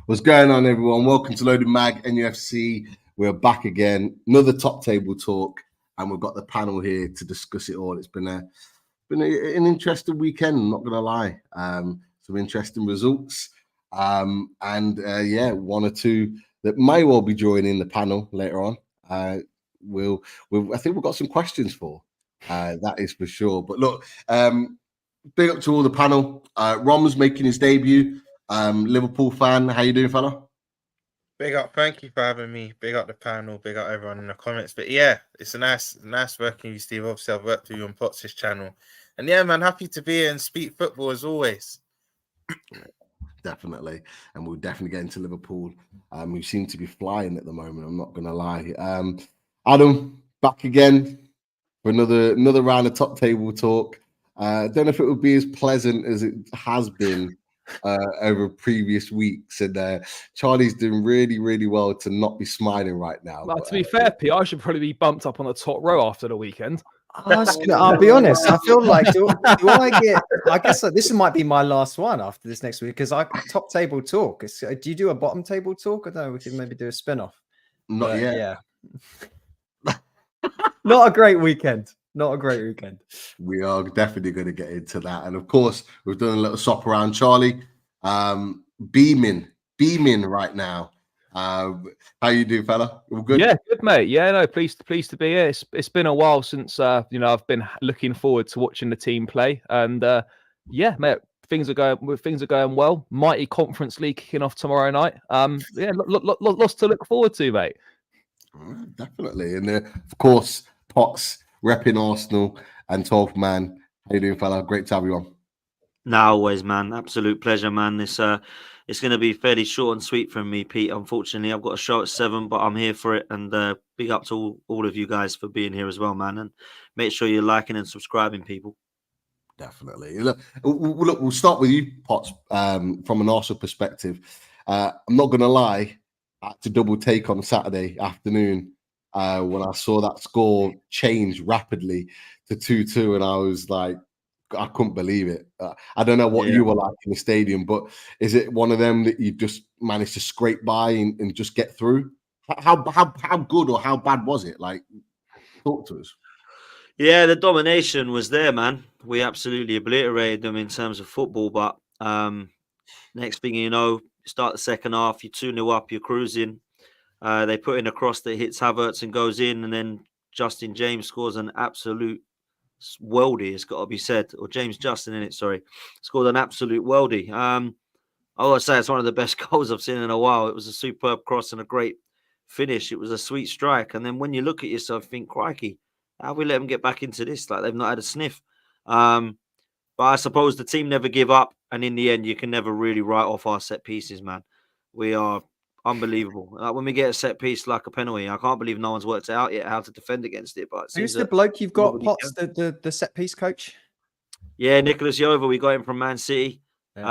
What's going on, everyone? Welcome to Loaded Mag NUFC. We're back again. Another top table talk, and we've got the panel here to discuss it all. It's been an interesting weekend. I'm not gonna lie. Some interesting results, one or two that may well be joining the panel later on. I think we've got some questions for. That is for sure. But look, big up to all the panel. Rom's making his debut. Liverpool fan. How you doing, fella? Big up, thank you for having me. Big up the panel, big up everyone in the comments. But yeah, it's a nice working with you, Steve. Obviously, I've worked with you on Potts' channel. And yeah, man, happy to be here and speak football as always. Definitely. And we'll definitely get into Liverpool. We seem to be flying at the moment, I'm not gonna lie. Adam, back again for another round of top table talk. I don't know if it would be as pleasant as it has been over previous weeks, and Charlie's doing really, really well to not be smiling right now. Well, to be fair, Pete, I should probably be bumped up on the top row after the weekend. I'll be honest. I feel like do I get? I guess this might be my last one after this next week because I top table talk. Do you do a bottom table talk? I don't know. We could maybe do a spin-off. Not yet. Yeah. Not a great weekend. Not a great weekend. We are definitely going to get into that. And of course, we've done a little swap around. Charlie, beaming right now. How you doing, fella? All good? Yeah, good, mate. Yeah, no, pleased to be here. It's been a while since I've been looking forward to watching the team play. And yeah, mate, things are going well. Mighty Conference League kicking off tomorrow night. Lots to look forward to, mate. Definitely. And of course, Potts repping Arsenal and 12th man. How you doing, fella? Great to have you on. Now, always, man. Absolute pleasure, man. It's going to be fairly short and sweet from me, Pete. Unfortunately, I've got a show at 7, but I'm here for it. And big up to all of you guys for being here as well, man. And make sure you're liking and subscribing, people. Definitely. Look, we'll start with you, Potts, from an Arsenal perspective. I'm not going to lie, I had to double take on Saturday afternoon when I saw that score change rapidly to 2-2, and I was like, I couldn't believe it. I don't know what you were like in the stadium, but is it one of them that you just managed to scrape by and just get through? How good or how bad was it? Like, talk to us. Yeah, the domination was there, man. We absolutely obliterated them in terms of football, but next thing you know, start the second half, you're 2-0 up, you're cruising. They put in a cross that hits Havertz and goes in, and then Justin James scores an absolute worldie, it's got to be said, or James Justin in it, sorry, scored an absolute worldie. I would say it's one of the best goals I've seen in a while. It was a superb cross and a great finish. It was a sweet strike. And then when you look at yourself, think, crikey, how we let them get back into this? Like they've not had a sniff. But I suppose the team never give up. And in the end, you can never really write off our set pieces, man. We are unbelievable. Like when we get a set piece like a penalty, I can't believe no one's worked out yet how to defend against it. But who's the bloke you've got, Potts, the set piece coach? Yeah, Nicholas Yova. We got him from Man City. He's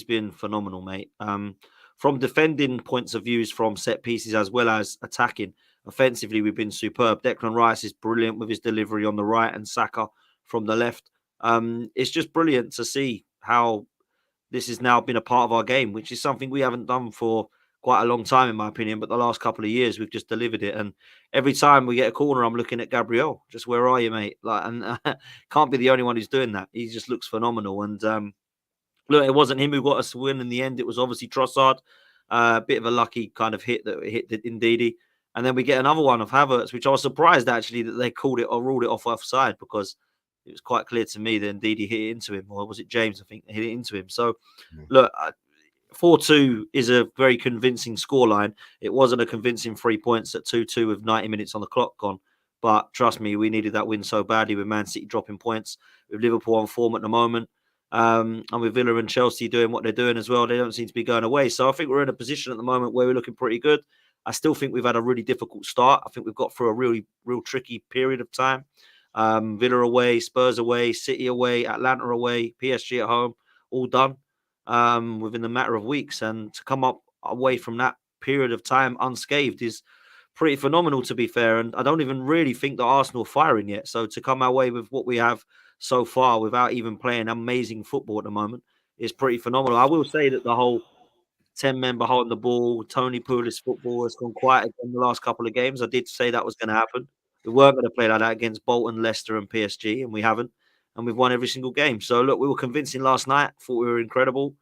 been phenomenal, mate. From defending points of views, from set pieces as well as attacking. Offensively, we've been superb. Declan Rice is brilliant with his delivery on the right and Saka from the left. It's just brilliant to see how this has now been a part of our game, which is something we haven't done for quite a long time, in my opinion. But the last couple of years, we've just delivered it. And every time we get a corner, I'm looking at Gabriel. Just where are you, mate? Can't be the only one who's doing that. He just looks phenomenal. And look, it wasn't him who got us to win in the end. It was obviously Trossard. A bit of a lucky kind of hit that hit Ndidi. And then we get another one of Havertz, which I was surprised actually that they called it or ruled it offside, because it was quite clear to me that Ndidi hit it into him, or was it James? I think hit it into him. So, look, 4-2 is a very convincing scoreline. It wasn't a convincing 3 points at 2-2 with 90 minutes on the clock gone. But trust me, we needed that win so badly with Man City dropping points, with Liverpool on form at the moment, and with Villa and Chelsea doing what they're doing as well. They don't seem to be going away. So I think we're in a position at the moment where we're looking pretty good. I still think we've had a really difficult start. I think we've got through a real tricky period of time. Villa away, Spurs away, City away, Atlanta away, PSG at home, all done within a matter of weeks. And to come up away from that period of time unscathed is pretty phenomenal, to be fair. And I don't even really think that Arsenal are firing yet. So to come away with what we have so far without even playing amazing football at the moment is pretty phenomenal. I will say that the whole 10-member holding the ball, Tony Pulis football has gone quiet again the last couple of games. I did say that was going to happen. We weren't going to play like that against Bolton, Leicester, and PSG, and we haven't. And we've won every single game. So look, we were convincing last night. Thought we were incredible.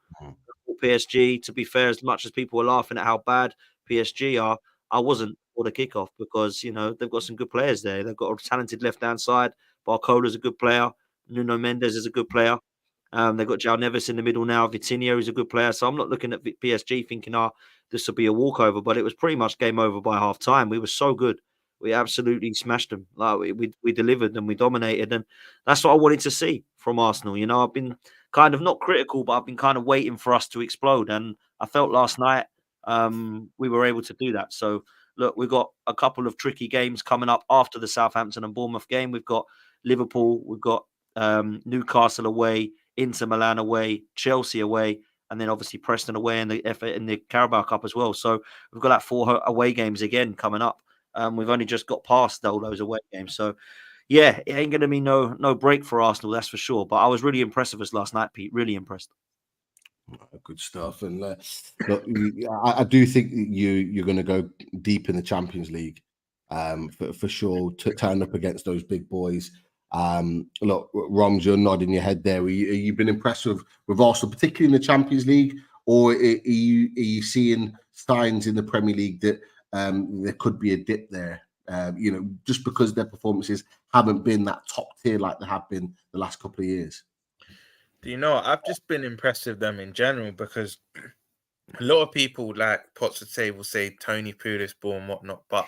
PSG, to be fair, as much as people were laughing at how bad PSG are, I wasn't for the kickoff because they've got some good players there. They've got a talented left-hand side. Barcola's a good player. Nuno Mendes is a good player. They've got João Neves in the middle now. Vitinho is a good player. So I'm not looking at PSG thinking, this will be a walkover. But it was pretty much game over by half time. We were so good. We absolutely smashed them. Like we delivered and we dominated. And that's what I wanted to see from Arsenal. I've been kind of not critical, but I've been kind of waiting for us to explode. And I felt last night we were able to do that. So look, we've got a couple of tricky games coming up after the Southampton and Bournemouth game. We've got Liverpool, we've got Newcastle away, Inter Milan away, Chelsea away, and then obviously Preston away in the Carabao Cup as well. So we've got 4 away games again coming up. We've only just got past all those away games. So yeah, it ain't going to be no break for Arsenal, that's for sure. But I was really impressed with us last night, Pete. Really impressed. Good stuff. And look, I do think you're going to go deep in the Champions League for sure, to turn up against those big boys. Look, Roms, you're nodding your head there. Are you been impressed with Arsenal, particularly in the Champions League, or are you seeing signs in the Premier League that there could be a dip there? Just because their performances haven't been that top tier like they have been the last couple of years. Do you know, I've just been impressed with them in general because a lot of people like Pots of Table say Tony Pulis ball and whatnot, but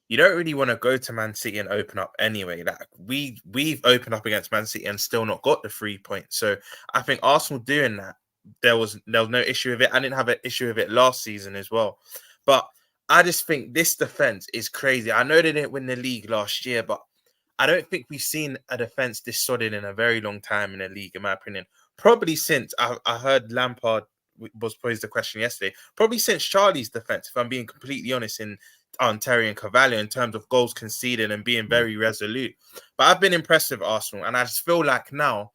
you don't really want to go to Man City and open up anyway. Like we've opened up against Man City and still not got the 3 points. So I think Arsenal doing that, there was no issue with it. I didn't have an issue with it last season as well. But I just think this defense is crazy. I know they didn't win the league last year, but I don't think we've seen a defense this solid in a very long time in the league, in my opinion. Probably since I heard Lampard was posed the question yesterday. Probably since Charlie's defense, if I'm being completely honest, on Terry and Carvalho in terms of goals conceded and being very resolute. But I've been impressed with Arsenal, and I just feel like now,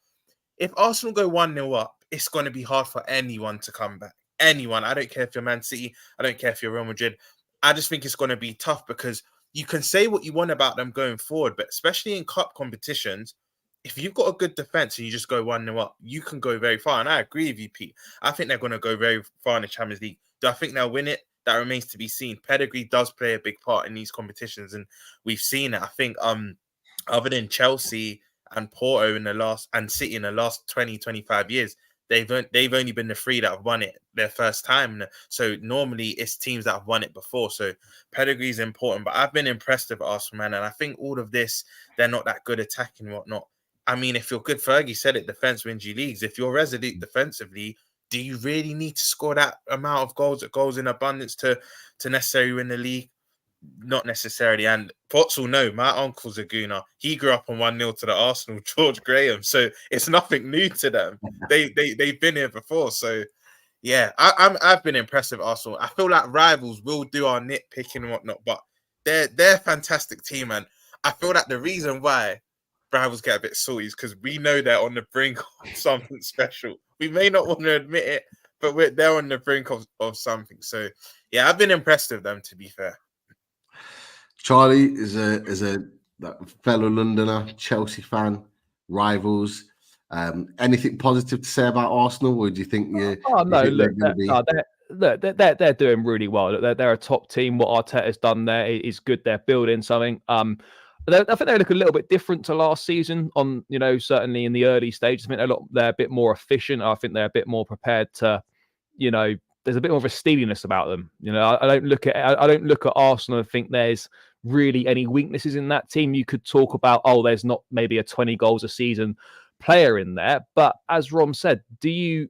if Arsenal go 1-0 up, it's going to be hard for anyone to come back. Anyone. I don't care if you're Man City. I don't care if you're Real Madrid. I just think it's going to be tough because you can say what you want about them going forward, but especially in cup competitions, if you've got a good defense and you just go 1-0 up, you can go very far. And I agree with you, Pete. I think they're going to go very far in the Champions League. Do I think they'll win it? That remains to be seen. Pedigree does play a big part in these competitions, and we've seen it. I think other than Chelsea and Porto and City in the last 20, 25 years, they've only been the 3 that have won it their first time. So normally it's teams that have won it before. So pedigree is important. But I've been impressed with Arsenal, man. And I think all of this, they're not that good attacking and whatnot. I mean, if you're good, Fergie said it, defense wins you leagues. If you're resolute defensively, do you really need to score that amount of goals in abundance to necessarily win the league? Not necessarily. And Potts will know, my uncle's a Gooner. He grew up on 1-0 to the Arsenal, George Graham. So it's nothing new to them. They've been here before. So yeah, I've been impressed with Arsenal. I feel like rivals will do our nitpicking and whatnot, but they're a fantastic team. And I feel like the reason why rivals get a bit salty is because we know they're on the brink of something special. We may not want to admit it, but they're on the brink of something. So yeah, I've been impressed with them, to be fair. Charlie is a fellow Londoner, Chelsea fan, rivals. Anything positive to say about Arsenal, or do you think you? Oh no, look, they're doing really well. They're a top team. What Arteta's done there is good. They're building something. I think they look a little bit different to last season. On certainly in the early stages, I think they're a bit more efficient. I think they're a bit more prepared to, there's a bit more of a steeliness about them. I don't look at Arsenal and think there's really any weaknesses in that team. You could talk about, there's not maybe a 20 goals a season player in there, but as Rom said, do you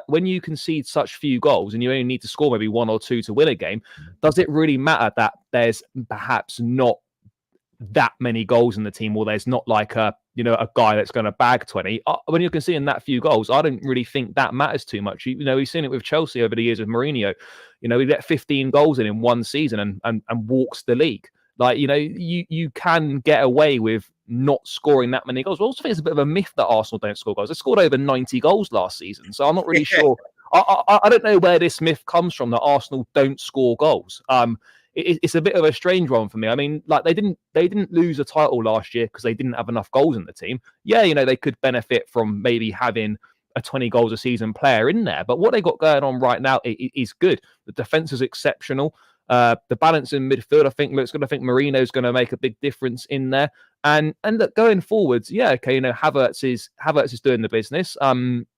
when you concede such few goals and you only need to score maybe 1 or 2 to win a game, does it really matter that there's perhaps not that many goals in the team, or there's not like a guy that's going to bag 20? When you're conceding that few goals, I don't really think that matters too much. We've seen it with Chelsea over the years with Mourinho. We get 15 goals in one season and walks the league. Like, you can get away with not scoring that many goals. I also think it's a bit of a myth that Arsenal don't score goals. They scored over 90 goals last season, so I'm not really sure. I don't know where this myth comes from that Arsenal don't score goals. It's a bit of a strange one for me. I mean, like they didn't lose a title last year because they didn't have enough goals in the team. Yeah, they could benefit from maybe having a 20 goals a season player in there, but what they got going on right now is good. The defense is exceptional. The balance in midfield, I think, looks good. I think Marino's going to make a big difference in there. And look, going forwards, yeah, okay, Havertz is doing the business.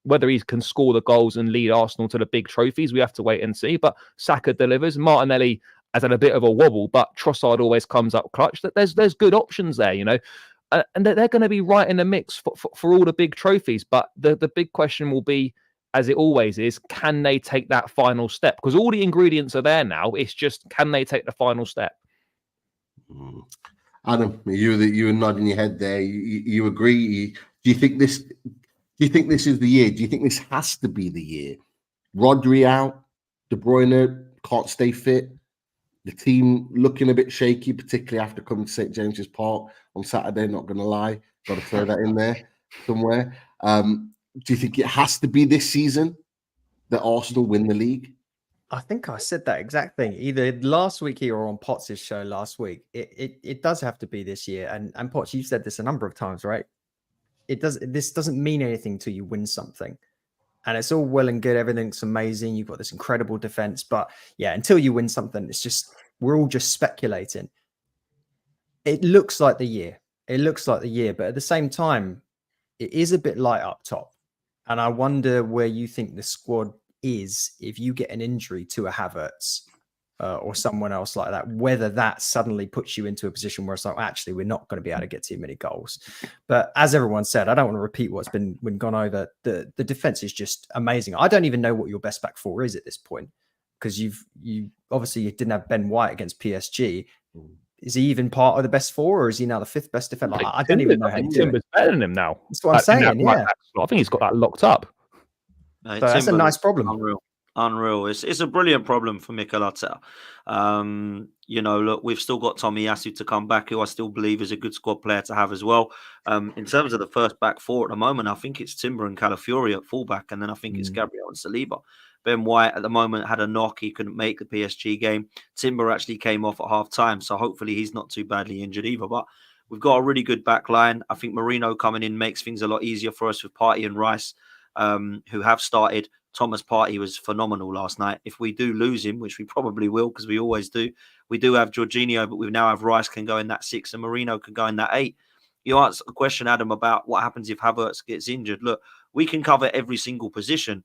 Whether he can score the goals and lead Arsenal to the big trophies, we have to wait and see. But Saka delivers. Martinelli has had a bit of a wobble, but Trossard always comes up clutch. That there's good options there, and they're going to be right in the mix for all the big trophies. But the big question will be, as it always is, can they take that final step? Because all the ingredients are there now. It's just, can they take the final step? Adam, you were nodding your head there. You agree? Do you think this is the year? Do you think this has to be the year? Rodri out, De Bruyne can't stay fit. The team looking a bit shaky, particularly after coming to St. James's Park on Saturday. Not going to lie, got to throw that in there somewhere. Do you think it has to be this season that Arsenal win the league? I think I said that exact thing either last week here or on Potts' show last week. It does have to be this year. And Potts, you've said this a number of times, right? This doesn't mean anything till you win something. And it's all well and good. Everything's amazing. You've got this incredible defense. But yeah, until you win something, it's just, we're all just speculating. It looks like the year. But at the same time, it is a bit light up top. And I wonder where you think the squad is if you get an injury to a Havertz or someone else like that, whether that suddenly puts you into a position where it's like, actually, we're not going to be able to get too many goals. But as everyone said, I don't want to repeat what's been gone over. The defense is just amazing. I don't even know what your best back four is at this point, because you obviously didn't have Ben White against PSG. Is he even part of the best four, or is he now the fifth best defender? I don't even know how to do Timber's better than him now. That's what I'm saying. Yeah, I think he's got that locked up. No, so that's a nice problem. Unreal. It's a brilliant problem for Mikel Arteta. Look, we've still got Tomiyasu to come back, who I still believe is a good squad player to have as well. In terms of the first back four at the moment, I think it's Timber and Calafiori at fullback, and then I think it's Gabriel and Saliba. Ben White at the moment had a knock. He couldn't make the PSG game. Timber actually came off at half time, so hopefully he's not too badly injured either. But we've got a really good back line. I think Marino coming in makes things a lot easier for us with Partey and Rice, who have started. Thomas Partey was phenomenal last night. If we do lose him, which we probably will because we always do, we do have Jorginho, but we now have Rice can go in that 6 and Marino can go in that 8. You asked a question, Adam, about what happens if Havertz gets injured. Look, we can cover every single position.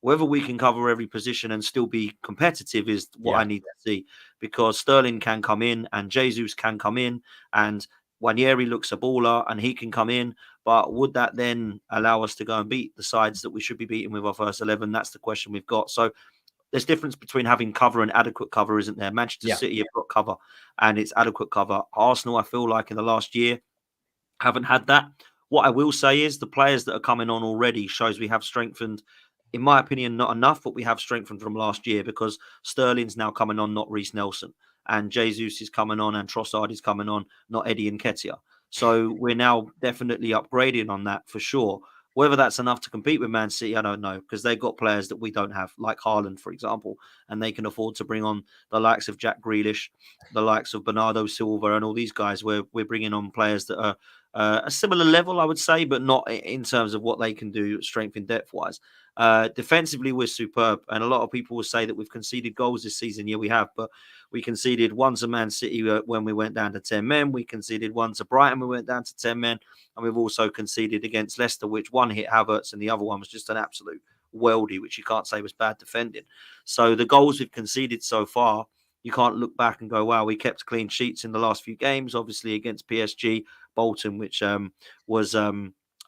Whether we can cover every position and still be competitive is what I need to see, because Sterling can come in and Jesus can come in and Nwaneri looks a baller and he can come in. But would that then allow us to go and beat the sides that we should be beating with our first 11? That's the question we've got. So there's difference between having cover and adequate cover, isn't there? Manchester City have got cover and it's adequate cover. Arsenal, I feel like in the last year, haven't had that. What I will say is the players that are coming on already shows we have strengthened, in my opinion, not enough, but we have strengthened from last year, because Sterling's now coming on, not Reece Nelson. And Jesus is coming on and Trossard is coming on, not Eddie Nketiah. So we're now definitely upgrading on that for sure. Whether that's enough to compete with Man City, I don't know, because they've got players that we don't have, like Haaland, for example, and they can afford to bring on the likes of Jack Grealish, the likes of Bernardo Silva, and all these guys, where we're bringing on players that are a similar level, I would say, but not in terms of what they can do strength and depth-wise. Defensively, we're superb, and a lot of people will say that we've conceded goals this season. Yeah, we have, but we conceded one to Man City when we went down to 10 men. We conceded one to Brighton, we went down to 10 men, and we've also conceded against Leicester, which one hit Havertz and the other one was just an absolute weldy, which you can't say was bad defending. So the goals we've conceded so far, you can't look back and go, wow, we kept clean sheets in the last few games, obviously against PSG, Bolton, which was a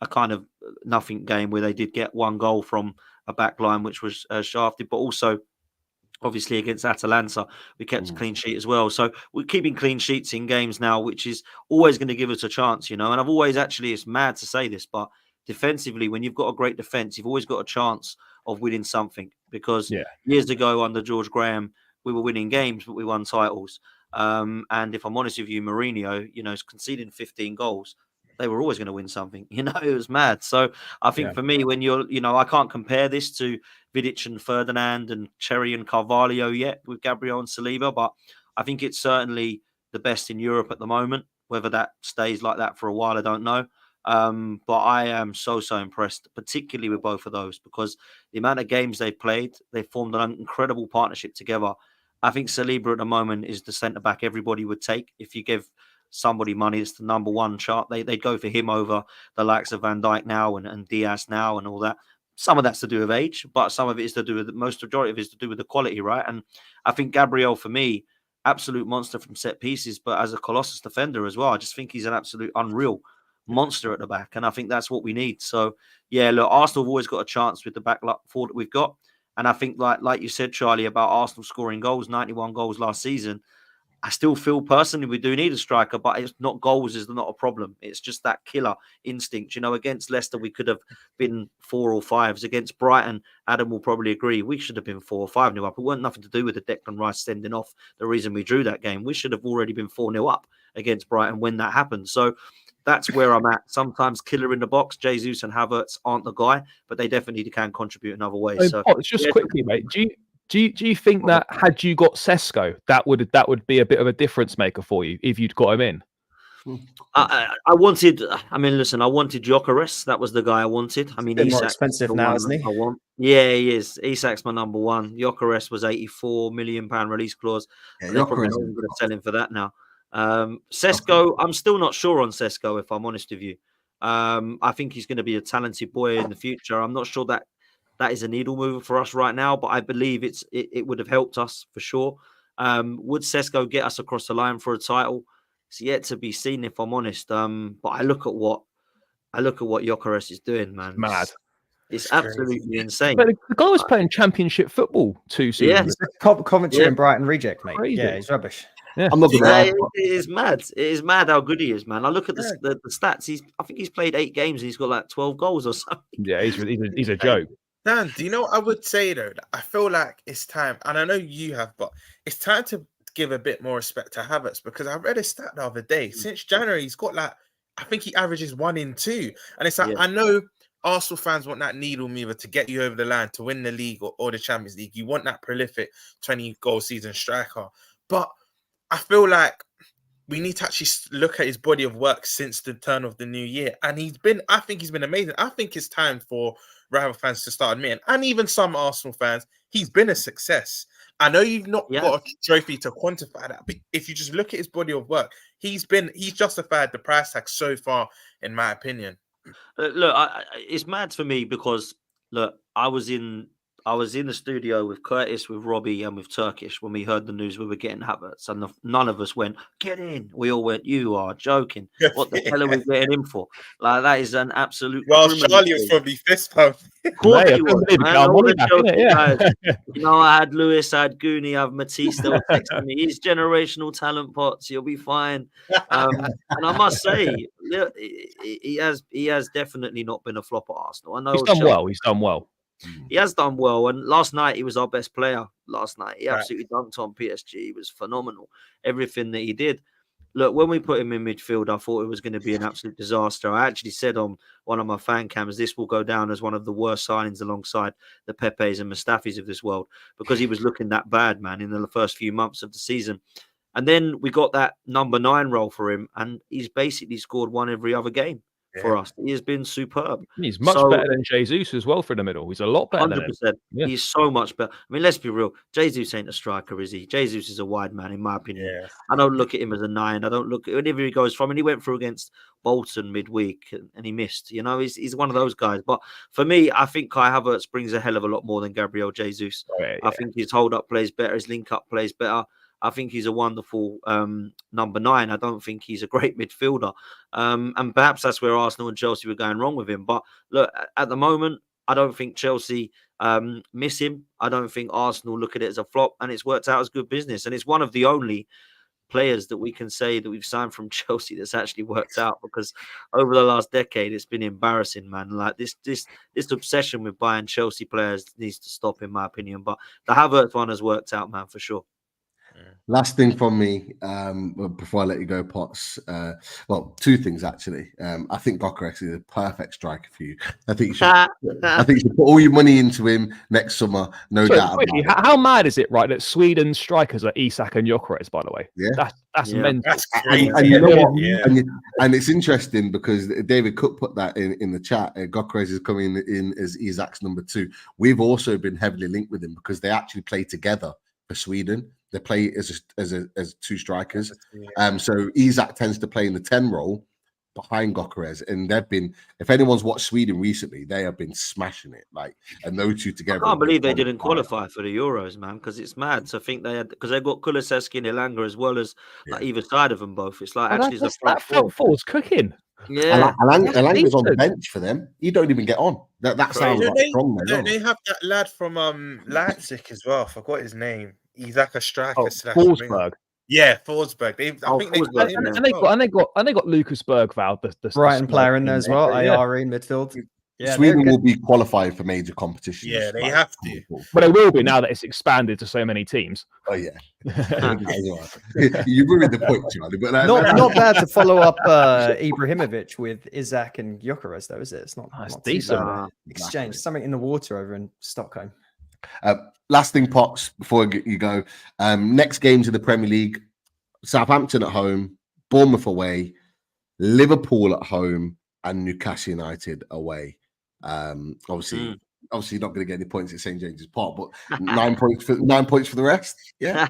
kind of nothing game where they did get one goal from a back line, which was shafted, but also obviously against Atalanta, we kept a clean sheet as well. So we're keeping clean sheets in games now, which is always going to give us a chance, And I've always actually, it's mad to say this, but defensively, when you've got a great defense, you've always got a chance of winning something, because years ago under George Graham, we were winning games, but we won titles. And if I'm honest with you, Mourinho, is conceding 15 goals. they were always going to win something. You know, it was mad. So I think for me, when you're, I can't compare this to Vidic and Ferdinand and Cherry and Carvalho yet with Gabriel and Saliba, but I think it's certainly the best in Europe at the moment. Whether that stays like that for a while, I don't know. But I am so impressed, particularly with both of those, because the amount of games they've played, they've formed an incredible partnership together. I think Saliba at the moment is the centre back everybody would take. If you give somebody money, it's the number one chart. They'd go for him over the likes of Van Dijk now and Diaz now and all that. Some of that's to do with age, but some of it is to do with most majority of it is to do with the quality, right? And I think Gabriel, for me, absolute monster from set pieces, but as a Colossus defender as well, I just think he's an absolute unreal monster at the back, and I think that's what we need. So yeah, look, Arsenal have always got a chance with the back four that we've got, and I think like you said, Charlie, about Arsenal scoring goals, 91 goals last season. I still feel personally we do need a striker, but it's not goals is not a problem. It's just that killer instinct. Against Leicester, we could have been 4 or 5s. Against Brighton, Adam will probably agree, we should have been 4 or 5-0 up. It weren't nothing to do with the Declan Rice sending off the reason we drew that game. We should have already been 4-0 up against Brighton when that happened. So that's where I'm at. Sometimes killer in the box, Jesus and Havertz aren't the guy, but they definitely can contribute in other ways. So just quickly, mate, do you think that had you got Sesko, that would be a bit of a difference maker for you if you'd got him in? I wanted Gyökeres. That was the guy I wanted. I mean, he's more expensive now, isn't he? Yeah, he is. Isak's my number one. Gyökeres was £84 million release clause. Yeah, they're probably not going to sell him for that now. Sesko, I'm still not sure on Sesko, if I'm honest with you. I think he's going to be a talented boy in the future. I'm not sure that is a needle mover for us right now, but I believe it would have helped us for sure. Would Sesko get us across the line for a title? It's yet to be seen, if I'm honest. But I look at what Gyökeres is doing, man. Mad. It's absolutely insane. But the guy was playing Championship football 2 seasons. Yeah, Coventry and Brighton reject, mate. Crazy. Yeah, he's rubbish. Yeah. I'm not gonna lie. It is mad. It is mad how good he is, man. I look at the stats. I think he's played 8 games and he's got like 12 goals or something. Yeah, he's a joke. Dan, do you know what I would say though? I feel like it's time, and I know you have, but it's time to give a bit more respect to Havertz, because I read a stat the other day. Since January, he's got I think he averages 1 in 2, and it's like I know Arsenal fans want that needle mover to get you over the line to win the league or the Champions League. You want that prolific 20-goal season striker, but I feel like we need to actually look at his body of work since the turn of the new year, and I think he's been amazing. I think it's time for rival fans to start admitting, and even some Arsenal fans, he's been a success. I know you've not got a trophy to quantify that, but if you just look at his body of work, he's justified the price tag so far, in my opinion. Look, it's mad for me because look, I was in the studio with Curtis, with Robbie, and with Turkish when we heard the news we were getting Havertz, and none of us went, "Get in." We all went, "You are joking. What the hell are we getting in for?" Like, that is an absolute. Well, Charlie was probably fist pumped. I had Lewis, I had Goonie, I have Matisse. They were texting me, "He's generational talent, Potts. You'll be fine." And I must say, he has definitely not been a flop at Arsenal. I know He's done well. He has done well, and last night he was our best player. Last night he absolutely dunked on PSG. He was phenomenal. Everything that he did. Look, when we put him in midfield, I thought it was going to be an absolute disaster. I actually said on one of my fan cams, this will go down as one of the worst signings alongside the Pepes and Mustafis of this world, because he was looking that bad, man, in the first few months of the season. And then we got that number 9 role for him, and he's basically scored 1 every other game. For us, he has been superb. He's much better than Jesus as well for the middle. He's a lot better. 100%. He's so much better. I mean, let's be real. Jesus ain't a striker, is he? Jesus is a wide man, in my opinion. Yeah. I don't look at him as a 9. I don't look at whenever he goes from, and he went through against Bolton midweek and he missed. He's one of those guys. But for me, I think Kai Havertz brings a hell of a lot more than Gabriel Jesus. I think his hold up plays better, his link up plays better. I think he's a wonderful number 9. I don't think he's a great midfielder. And perhaps that's where Arsenal and Chelsea were going wrong with him. But look, at the moment, I don't think Chelsea miss him. I don't think Arsenal look at it as a flop, and it's worked out as good business. And it's one of the only players that we can say that we've signed from Chelsea that's actually worked out, because over the last decade, it's been embarrassing, man. Like this obsession with buying Chelsea players needs to stop, in my opinion. But the Havertz one has worked out, man, for sure. Last thing from me, before I let you go, Potts. Well, two things actually. I think Gyökeres is a perfect striker for you. I think you should put all your money into him next summer, no Sorry, doubt quickly, about it. how mad is it, right, that Sweden's strikers are Isak and Gyökeres, by the way? Yeah. That's Yeah. mental. That's crazy. And you know what? Yeah. And it's interesting because David Cook put that in the chat. Gyökeres is coming in as Isak's number 2. We've also been heavily linked with him because they actually play together for Sweden. They play as two strikers. So Isak tends to play in the 10 role behind Gyökeres, and they've been. If anyone's watched Sweden recently, they have been smashing it. And those two together. I can't believe they didn't qualify for the Euros, man, because it's mad to think they had, because they got Kulusevski and Elanga as well as either side of them both. It's like actually that front four's cooking. Yeah, Elanga's on the bench for them. You don't even get on. That sounds like strong. They have that lad from Leipzig as well. I forgot his name. He's like a striker. Forsberg. Yeah, Forsberg. I think they got Lucas Bergvall, the Brighton player in there as well. AR in midfield. Yeah, Sweden will be qualified for major competitions. Yeah, they have to. But they will be now that it's expanded to so many teams. Oh yeah, you ruined the point, Charlie. But not bad to follow up Ibrahimovic with Isak and Gyökeres, though, is it? It's not decent. Exchange something in the water over in Stockholm. Last thing, Potts, before you go. Next games in the Premier League: Southampton at home, Bournemouth away, Liverpool at home, and Newcastle United away. Obviously you're not going to get any points at St James's Park, but 9 points for the rest. Yeah.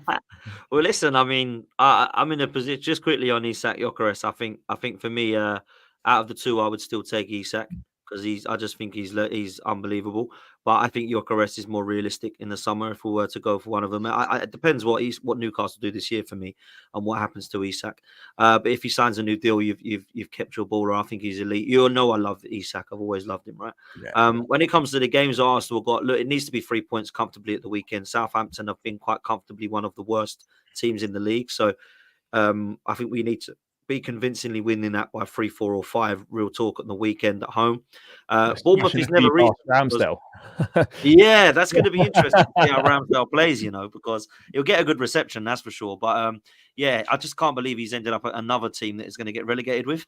Well, listen, I mean, I'm in a position just quickly on Isak Gyökeres. I think for me, out of the two, I would still take Isak because I just think he's unbelievable. But I think Gyökeres is more realistic in the summer if we were to go for one of them. It depends what Newcastle do this year for me and what happens to Isak. But if he signs a new deal, you've kept your baller. I think he's elite. You know I love Isak. I've always loved him, right? Yeah. When it comes to the games Arsenal got, look, it needs to be 3 points comfortably at the weekend. Southampton have been quite comfortably one of the worst teams in the league. So I think we need to be convincingly winning that by 3, 4, or 5. Real talk on the weekend at home. Bournemouth is never easy. Ramsdale. Yeah, that's going to be interesting to see how Ramsdale plays, because he'll get a good reception, that's for sure. But yeah, I just can't believe he's ended up at another team that is going to get relegated with.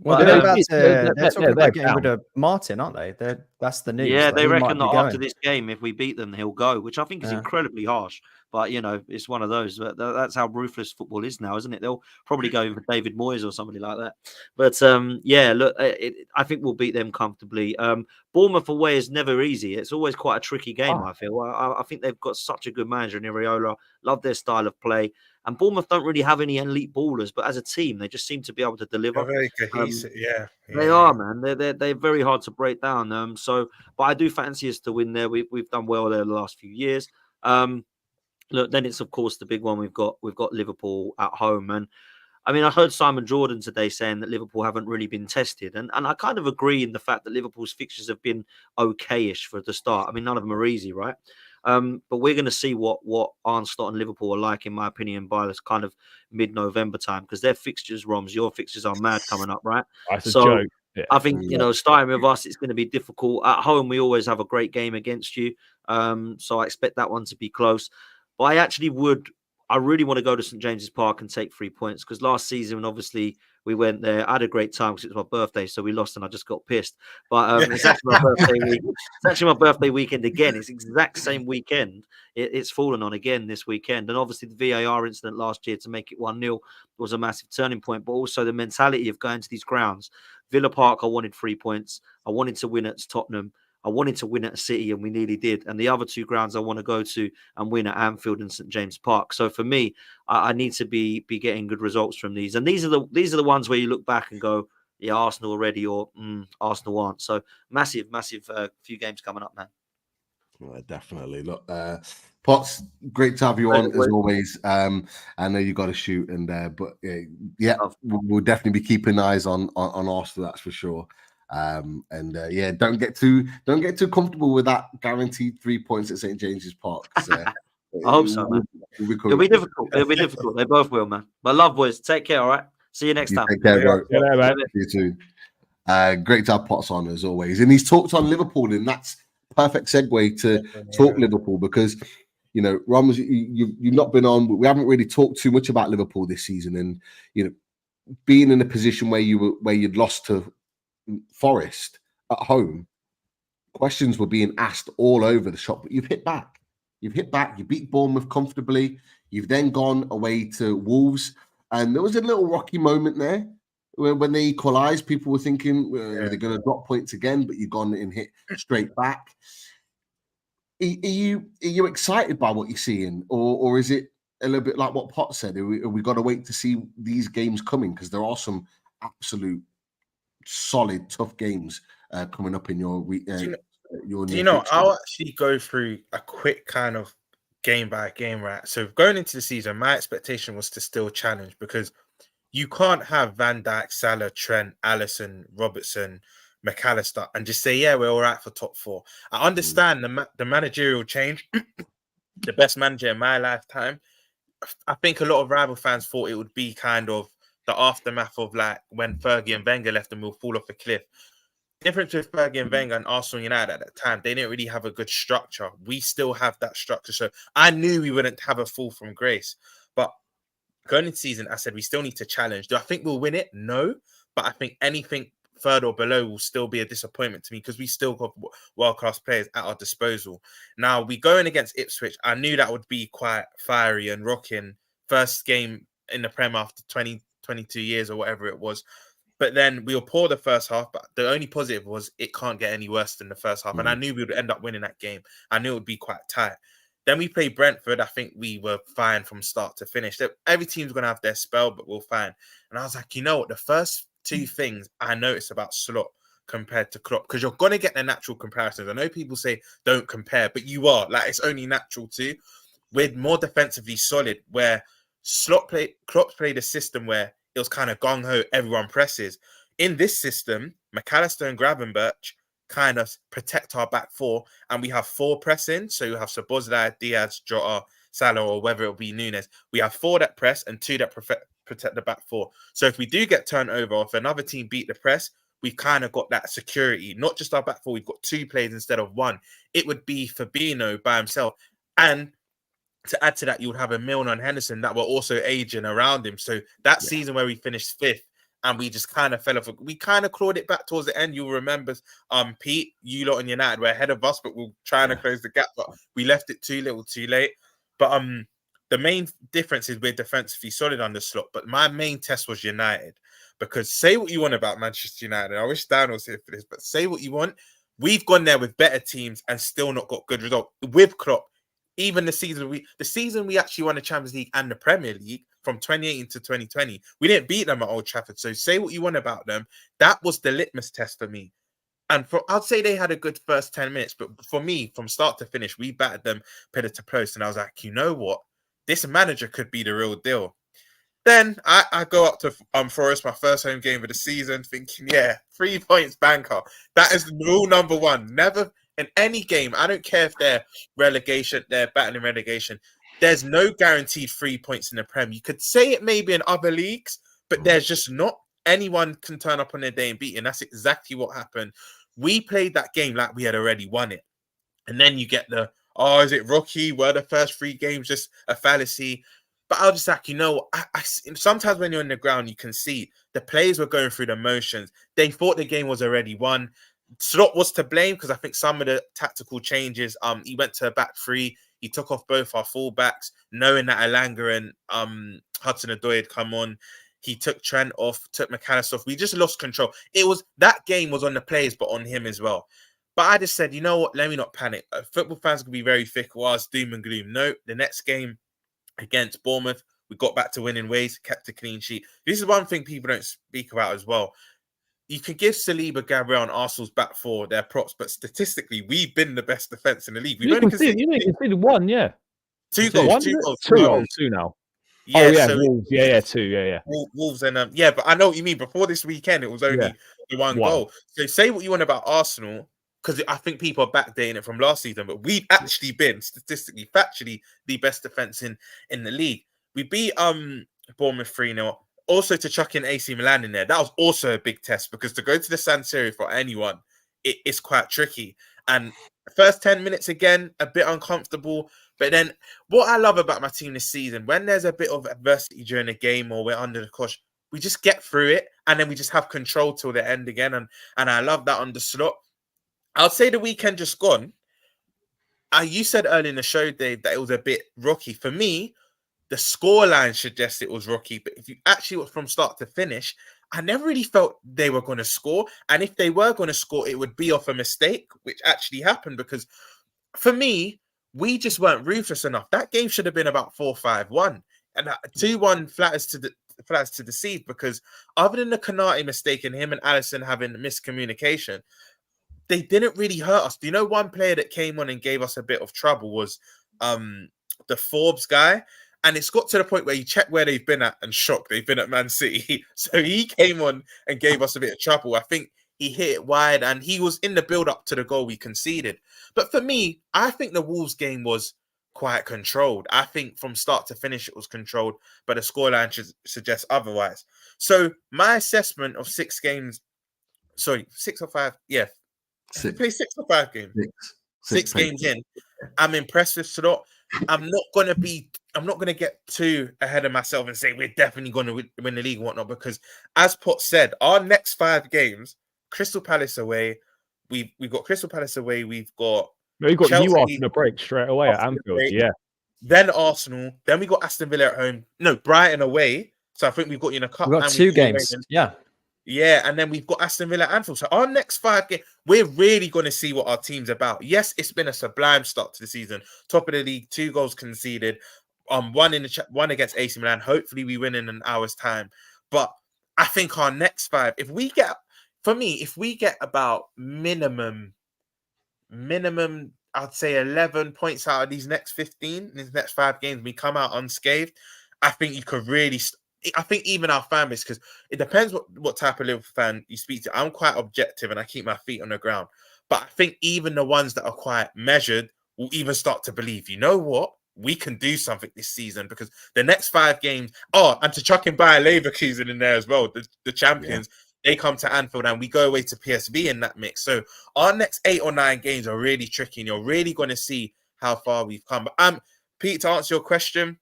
Well, they're talking about getting rid of Martin, aren't they? That's the news. Yeah, they reckon that after this game, if we beat them, he'll go, which I think is incredibly harsh. But, it's one of those. That's how ruthless football is now, isn't it? They'll probably go in for David Moyes or somebody like that. But, yeah, look, I think we'll beat them comfortably. Bournemouth away is never easy. It's always quite a tricky game, I feel. I think they've got such a good manager in Iraola. Love their style of play. And Bournemouth don't really have any elite ballers, but as a team, they just seem to be able to deliver. They're very cohesive, They are, man. They're very hard to break down. But I do fancy us to win there. We've done well there the last few years. Look, then it's of course the big one. We've got Liverpool at home, and I mean I heard Simon Jordan today saying that Liverpool haven't really been tested, and I kind of agree in the fact that Liverpool's fixtures have been okay-ish for the start. I mean none of them are easy, right? But we're going to see what Arne Slot and Liverpool are like, in my opinion, by this kind of mid-November time, because their fixtures, Roms, your fixtures are mad coming up, right? That's a joke. Yeah. I think, starting with us, it's going to be difficult. At home, we always have a great game against you. So I expect that one to be close. But I really want to go to St James's Park and take 3 points, because last season, obviously, we went there. I had a great time because it was my birthday, so we lost and I just got pissed. But it's actually my birthday week. It's actually my birthday weekend again. It's the exact same weekend. It's fallen on again this weekend. And obviously the VAR incident last year to make it 1-0 was a massive turning point. But also the mentality of going to these grounds. Villa Park, I wanted 3 points. I wanted to win at Tottenham. I wanted to win at City, and we nearly did. And the other 2 grounds I want to go to and win at Anfield and St James Park. So for me, I need to be getting good results from these. And these are the ones where you look back and go, yeah, Arsenal already, or Arsenal aren't. So massive few games coming up, man. Well, definitely. Look, Potts, great to have you on as always. I know you got to shoot, but we'll definitely be keeping eyes on Arsenal. That's for sure. Don't get too comfortable with that guaranteed 3 points at St James's Park. I hope so, man. It'll be difficult. They both will, man. But love, boys. Take care. All right. See you next time. Take care, bro. You too. Great to have Potts on as always, and he's talked on Liverpool, and that's perfect segue to talk Liverpool, because You know, Roms, you've not been on, but we haven't really talked too much about Liverpool this season. And you know, being in a position where you'd lost to Forest at home, questions were being asked all over the shop. But you've hit back. You beat Bournemouth comfortably. You've then gone away to Wolves, and there was a little rocky moment there when they equalised. People were thinking they're going to drop points again, but you've gone and hit straight back. Are you excited by what you're seeing, or is it a little bit like what Potts said? Are we got to wait to see these games coming, because there are some absolute solid, tough games coming up in your. I'll actually go through a quick kind of game by game, right? So going into the season, my expectation was to still challenge, because you can't have Van Dijk, Salah, Trent, Alisson, Robertson, McAllister and just say, yeah, we're all right for top 4. I understand the managerial change. The best manager in my lifetime. I think a lot of rival fans thought it would be kind of the aftermath of like when Fergie and Wenger left and we'll fall off a cliff. Difference with Fergie and Wenger and Arsenal United at that time, they didn't really have a good structure. We still have that structure. So I knew we wouldn't have a fall from grace. But going into season, I said we still need to challenge. Do I think we'll win it? No. But I think anything third or below will still be a disappointment to me, because we still got world-class players at our disposal. Now, we going against Ipswich. I knew that would be quite fiery and rocking. First game in the Prem after 22 years or whatever it was. But then we were poor the first half, but the only positive was it can't get any worse than the first half. And I knew we would end up winning that game. I knew it would be quite tight. Then we played Brentford. I think we were fine from start to finish. Every team's going to have their spell, but we're fine. And I was like, you know what? The first 2 things I noticed about Slot compared to Klopp, because you're going to get the natural comparisons. I know people say don't compare, but you are. Like, it's only natural too. We're more defensively solid, where Klopp played a system where it was kind of gung-ho, everyone presses. In this system, McAllister and Gravenberch kind of protect our back 4, and we have 4 pressing. So you have Szoboszlai, Diaz, Jota, Salah, or whether it'll be Nunes. We have 4 that press and 2 that protect the back 4. So if we do get turned over, or if another team beat the press, we've kind of got that security. Not just our back 4, we've got 2 players instead of 1. It would be Fabinho by himself. And to add to that, you would have a Milner and Henderson that were also aging around him. So that season where we finished 5th and we just kind of fell off, we kind of clawed it back towards the end. You'll remember, Pete, you lot and United were ahead of us, but we're trying to close the gap. But we left it too little, too late. But the main difference is we're defensively solid on the Slot. But my main test was United, because say what you want about Manchester United. I wish Dan was here for this, but say what you want. We've gone there with better teams and still not got good results with Klopp. Even the season we actually won the Champions League and the Premier League from 2018 to 2020, we didn't beat them at Old Trafford. So say what you want about them, that was the litmus test for me. And I'd say they had a good first 10 minutes, but for me, from start to finish, we battered them pillar to post. And I was like, you know what? This manager could be the real deal. Then I go up to Forest, my first home game of the season, thinking, 3 points banker. That is rule number 1. Never in any game, I don't care if they're battling relegation. There's no guaranteed 3 points in the Prem. You could say it maybe in other leagues, but there's just not. Anyone can turn up on their day and beat it. And that's exactly what happened. We played that game like we had already won it. And then you get is it Rocky? Were the first 3 games just a fallacy? But I was just like, sometimes when you're on the ground, you can see the players were going through the motions. They thought the game was already won. Slot was to blame, because I think some of the tactical changes, he went to a back 3. He took off both our fullbacks, knowing that Elanga and Hudson-Odoi had come on. He took Trent off, took McAllister off. We just lost control. That game was on the players, but on him as well. But I just said, you know what? Let me not panic. Football fans can be very fickle. It's doom and gloom. No, the next game against Bournemouth, we got back to winning ways, kept a clean sheet. This is one thing people don't speak about as well. You can give Saliba, Gabriel, and Arsenal's back 4 their props, but statistically, we've been the best defense in the league. We've only conceded 1, yeah. 2 goals, 2 goals. 2 now. Yeah, Wolves. Yeah, 2, yeah. Wolves and but I know what you mean. Before this weekend, it was only the 1 goal. So say what you want about Arsenal, because I think people are backdating it from last season, but we've actually been statistically, factually, the best defense in the league. We beat Bournemouth 3-0. Also, to chuck in AC Milan in there, that was also a big test, because to go to the San Siro for anyone it's quite tricky. And first 10 minutes again, a bit uncomfortable. But then what I love about my team this season, when there's a bit of adversity during a game or we're under the cosh, we just get through it and then we just have control till the end again. And I love that on the slot. I'll say the weekend just gone. You said earlier in the show, Dave, that it was a bit rocky. For me, the scoreline suggests it was rocky. But if you actually were from start to finish, I never really felt they were going to score. And if they were going to score, it would be off a mistake, which actually happened. Because for me, we just weren't ruthless enough. That game should have been about 4-5-1. And 2-1 flatters to deceive, because other than the Kanate mistake and him and Allison having miscommunication, they didn't really hurt us. Do you know one player that came on and gave us a bit of trouble was the Forbes guy? And it's got to the point where you check where they've been at and shocked. They've been at Man City. So he came on and gave us a bit of trouble. I think he hit it wide and he was in the build-up to the goal we conceded. But for me, I think the Wolves game was quite controlled. I think from start to finish it was controlled, but the scoreline suggests otherwise. So my assessment of 6 games, 6 or 5, yeah. Six. Play 6 or 5 games. Six games in. I'm impressed with Slot. I'm not gonna get too ahead of myself and say we're definitely gonna win the league and whatnot, because as Pot said, our next 5 games, Crystal Palace away. We've got Crystal Palace away. We've got Chelsea, you after the break straight away at Anfield. Yeah. Then Arsenal. Then we got Aston Villa at home. No, Brighton away. So I think we've got you in a cup. We've got 2 games. Yeah. Yeah, and then we've got Aston Villa at Anfield. So our next 5 games, we're really going to see what our team's about. Yes, it's been a sublime start to the season. Top of the league, 2 goals conceded. One against AC Milan. Hopefully we win in an hour's time. But I think our next 5, if we get about minimum, I'd say 11 points out of these next 15, these next 5 games, we come out unscathed, I think you could really... I think even our fan base, because it depends what type of Liverpool fan you speak to. I'm quite objective and I keep my feet on the ground. But I think even the ones that are quite measured will even start to believe, you know what? We can do something this season, because the next 5 games... Oh, and to chuck in Bayer Leverkusen in there as well, the champions, they come to Anfield and we go away to PSV in that mix. So our next 8 or 9 games are really tricky and you're really going to see how far we've come. But Pete, to answer your question,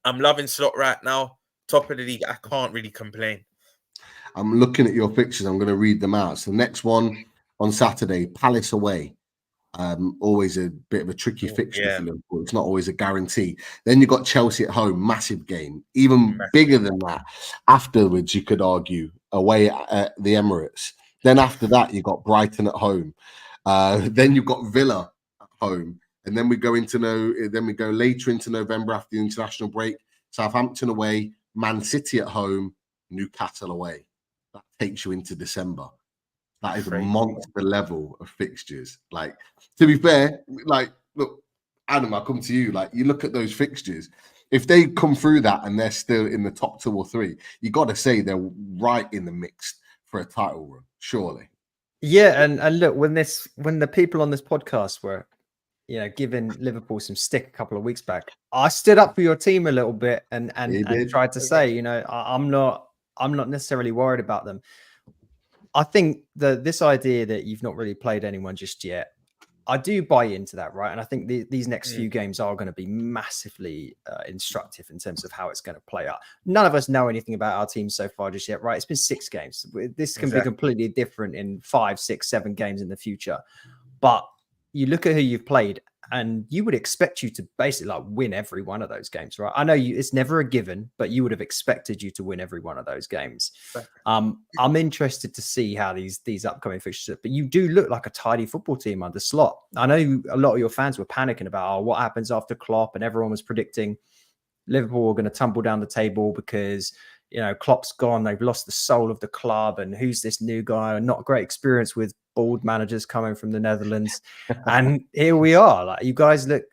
I'm loving Slot right now. Top of the league, I can't really complain. I'm looking at your fixtures. I'm going to read them out. So the next one on Saturday, Palace away. Always a bit of a tricky fixture for Liverpool. It's not always a guarantee. Then you got Chelsea at home, massive game. Even bigger than that. Afterwards, you could argue, away at the Emirates. Then after that, you got Brighton at home. Then you've got Villa at home. And then we go later into November after the international break. Southampton away, Man City at home, Newcastle away. That takes you into December. That is a monster level of fixtures. Like, to be fair, like, look, Adam, I'll come to you. Like, you look at those fixtures. If they come through that and they're still in the top 2 or 3, you got to say they're right in the mix for a title run, surely. Yeah, and look, when the people on this podcast were, giving Liverpool some stick a couple of weeks back, I stood up for your team a little bit and tried to say, I'm not necessarily worried about them. I think this idea that you've not really played anyone just yet, I do buy into that, right? And I think these next few games are going to be massively instructive in terms of how it's going to play out. None of us know anything about our team so far just yet, right? It's been 6 games. This can be completely different in 5, 6, 7 games in the future. But you look at who you've played, and you would expect you to basically win every one of those games, right? I know it's never a given, but you would have expected you to win every one of those games. I'm interested to see how these upcoming fixtures, but you do look like a tidy football team under Slot. I know a lot of your fans were panicking about what happens after Klopp, and everyone was predicting Liverpool were going to tumble down the table because Klopp's gone. They've lost the soul of the club, and who's this new guy? Not a great experience with bald managers coming from the Netherlands, and here we are. Like, you guys look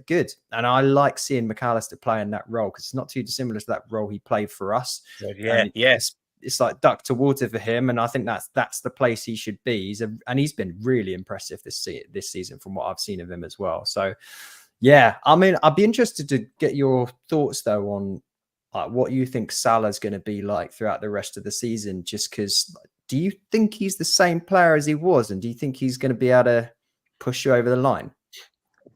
good, and I like seeing McAllister play in that role because it's not too dissimilar to that role he played for us. It's like duck to water for him, and I think that's the place he should be. He's been really impressive this season from what I've seen of him as well. So, yeah, I mean, I'd be interested to get your thoughts though on what you think Salah's going to be like throughout the rest of the season, just because Do you think he's the same player as he was? And do you think he's going to be able to push you over the line?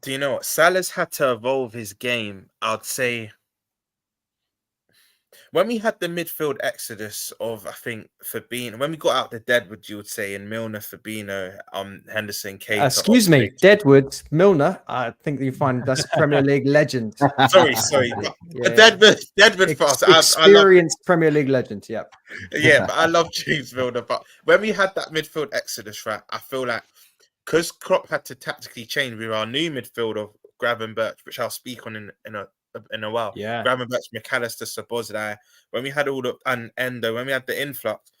Do you know what? Salah's had to evolve his game, I'd say. When we had the midfield exodus of, I think, Fabinho, when we got out the Deadwood, you would say, in Milner, Fabinho, Henderson, Keita. Excuse me, Deadwood, Milner. I think you find that's a Premier League legend. Sorry. Deadwood for us. I love, Experienced Premier League legend, yeah. yeah, but I love James Milner. But when we had that midfield exodus, right, I feel like because Klopp had to tactically change with our new midfield of Gravenberch, which I'll speak on in a while. Yeah. Gravenberch, McAllister, Szoboszlai. When we had all the and Endo, when we had the influx,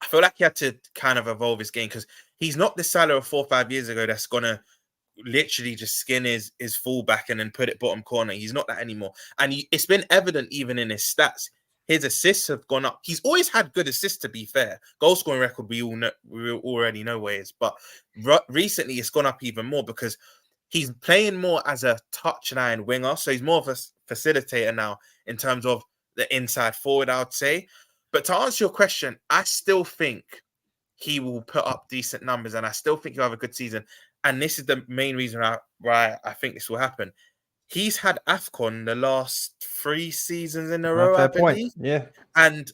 I feel like he had to kind of evolve his game because he's not the Salah of 4 or 5 years ago that's gonna literally just skin his fullback and then put it bottom corner. He's not that anymore, and it's been evident even in his stats. His assists have gone up. He's always had good assists, to be fair. Goal scoring record, we already know where it is, but recently it's gone up even more because he's playing more as a touchline winger, so he's more of a facilitator now in terms of the inside forward, I would say. But to answer your question, I still think he will put up decent numbers, and I still think he'll have a good season. And this is the main reason why I think this will happen. He's had AFCON the last 3 seasons in a row, I believe. Yeah. And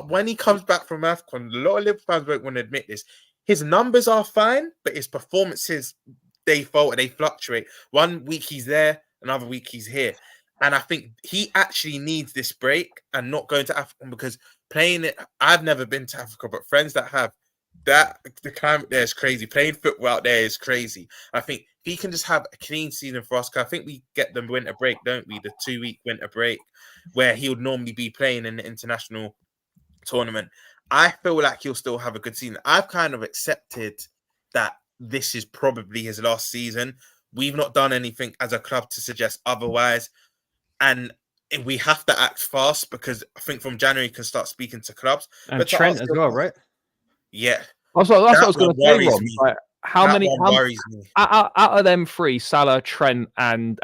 when he comes back from AFCON, a lot of Liverpool fans won't want to admit this. His numbers are fine, but his performances, they falter, they fluctuate. 1 week he's there, another week he's here. And I think he actually needs this break and not going to Africa because playing it, I've never been to Africa, but friends that have, that the climate there is crazy. Playing football out there is crazy. I think if he can just have a clean season for us, because I think we get the winter break, don't we? The 2-week winter break where he would normally be playing in the international tournament. I feel like he'll still have a good season. I've kind of accepted that this is probably his last season. We've not done anything as a club to suggest otherwise. And we have to act fast because I think from January you can start speaking to clubs. And but Trent as well, right? Yeah. That's what I was going to say, worries Ron. me. Like, how many worries me. out of them 3, Salah, Trent, and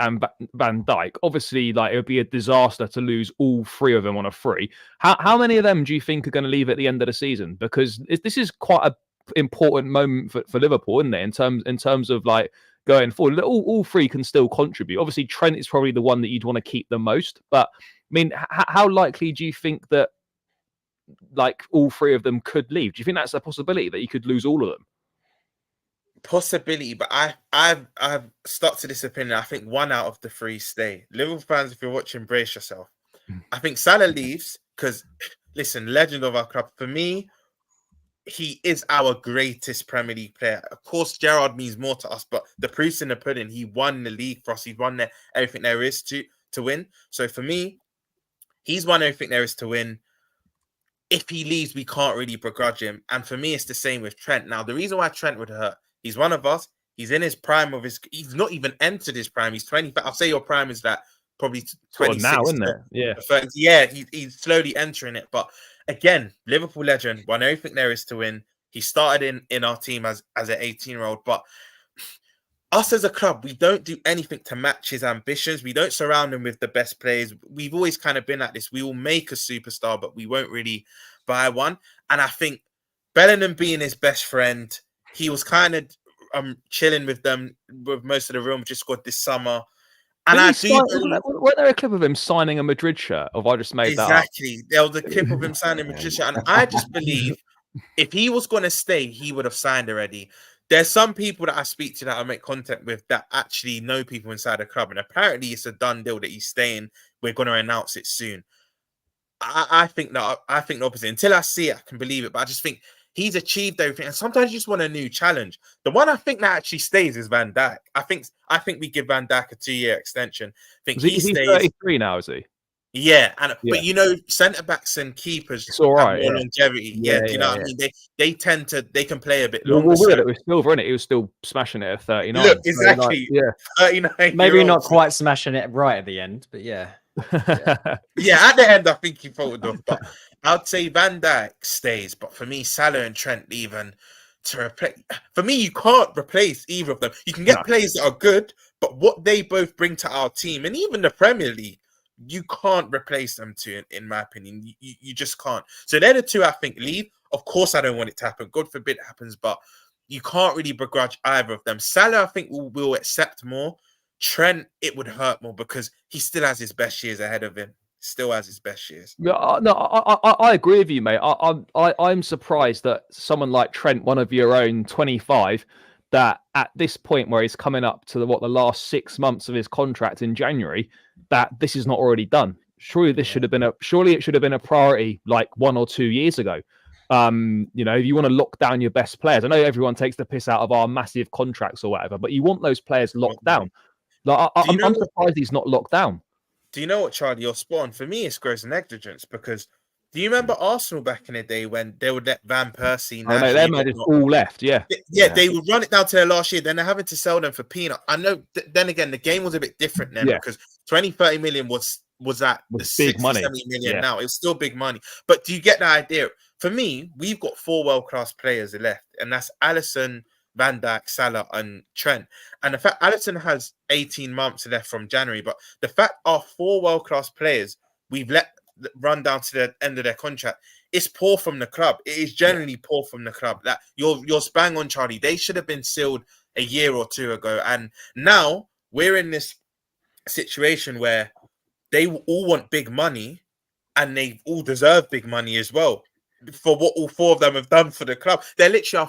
Van Dijk? Obviously, like it would be a disaster to lose all 3 of them on a free. How many of them do you think are going to leave at the end of the season? Because this is quite an important moment for Liverpool, isn't it? In terms of like going forward, all 3 can still contribute. Obviously, Trent is probably the one that you'd want to keep the most. But I mean, how likely do you think that like all 3 of them could leave? Do you think that's a possibility that you could lose all of them? Possibility, but I've stuck to this opinion. I think 1 out of the 3 stay. Liverpool fans, if you're watching, brace yourself. I think Salah leaves because, listen, legend of our club. For me, he is our greatest Premier League player. Of course, Gerrard means more to us, but the proof's in the pudding. He won the league for us. He's won everything there is to win. So for me, he's won everything there is to win. If he leaves, we can't really begrudge him. And for me, it's the same with Trent. Now, the reason why Trent would hurt, he's one of us. He's in his prime of his. He's not even entered his prime. He's 20. I'll say your prime is that probably 26 now, isn't it? Yeah. 30. Yeah, he's slowly entering it. But again, Liverpool legend, won everything there is to win. He started in our team as an 18-year-old. But us as a club, we don't do anything to match his ambitions. We don't surround him with the best players. We've always kind of been like this. We will make a superstar, but we won't really buy one. And I think Bellingham being his best friend, he was kind of chilling with them with most of the room. Just scored this summer. And wasn't there a clip of him signing a Madrid shirt? Or have I just made that up? Exactly. There was a clip of him signing a Madrid shirt. And I just believe if he was going to stay, he would have signed already. There's some people that I speak to that I make contact with that actually know people inside the club. And apparently it's a done deal that he's staying. We're going to announce it soon. I think the opposite. Until I see it, I can believe it. But I just think he's achieved everything. And sometimes you just want a new challenge. The one I think that actually stays is Van Dijk. I think we give Van Dijk a 2-year extension. I think he's stays. 33 now, is he? Yeah, but you know, centre backs and keepers it's all right, have more longevity. Yeah, do you know what I mean? They tend to can play a bit longer. Well, it was Silver, innit? He was still smashing it at 39. Look, exactly. So, like, 39. Maybe not quite smashing it right at the end, but yeah. Yeah, at the end, I think he folded off. But I'd say Van Dijk stays. But for me, Salah and Trent leaving to replace. For me, you can't replace either of them. You can get players that are good, but what they both bring to our team and even the Premier League, you can't replace them two, in my opinion. You just can't. So they're the two I think leave. Of course, I don't want it to happen. God forbid it happens, but you can't really begrudge either of them. Salah, I think, will accept more. Trent, it would hurt more because he still has his best years ahead of him. Still has his best years. Yeah, no, I agree with you, mate. I'm surprised that someone like Trent, one of your own 25, that at this point where he's coming up to the last 6 months of his contract in January, that this is not already done. Surely it should have been a priority like 1 or 2 years ago. You know, if you want to lock down your best players, I know everyone takes the piss out of our massive contracts or whatever, but you want those players locked down. Like, I'm surprised he's not locked down. Do you know what, Charlie? You're spot on. For me, it's gross negligence because do you remember Arsenal back in the day when they would let Van Persie? Oh, no, their man is all left. Yeah, they would run it down to their last year. Then they're having to sell them for peanut. I know. Then again, the game was a bit different then because 20-30 million was at the 60-70 million now. It was still big money. But do you get the idea? For me, we've got 4 world-class players left, and that's Alisson, Van Dijk, Salah, and Trent. And the fact Alisson has 18 months left from January, but the fact our 4 world-class players we've let run down to the end of their contract, it's poor from the club. It is generally poor from the club. That you're bang on, Charlie. They should have been sealed a year or 2 ago, and now we're in this situation where they all want big money, and they all deserve big money as well for what all 4 of them have done for the club. They're literally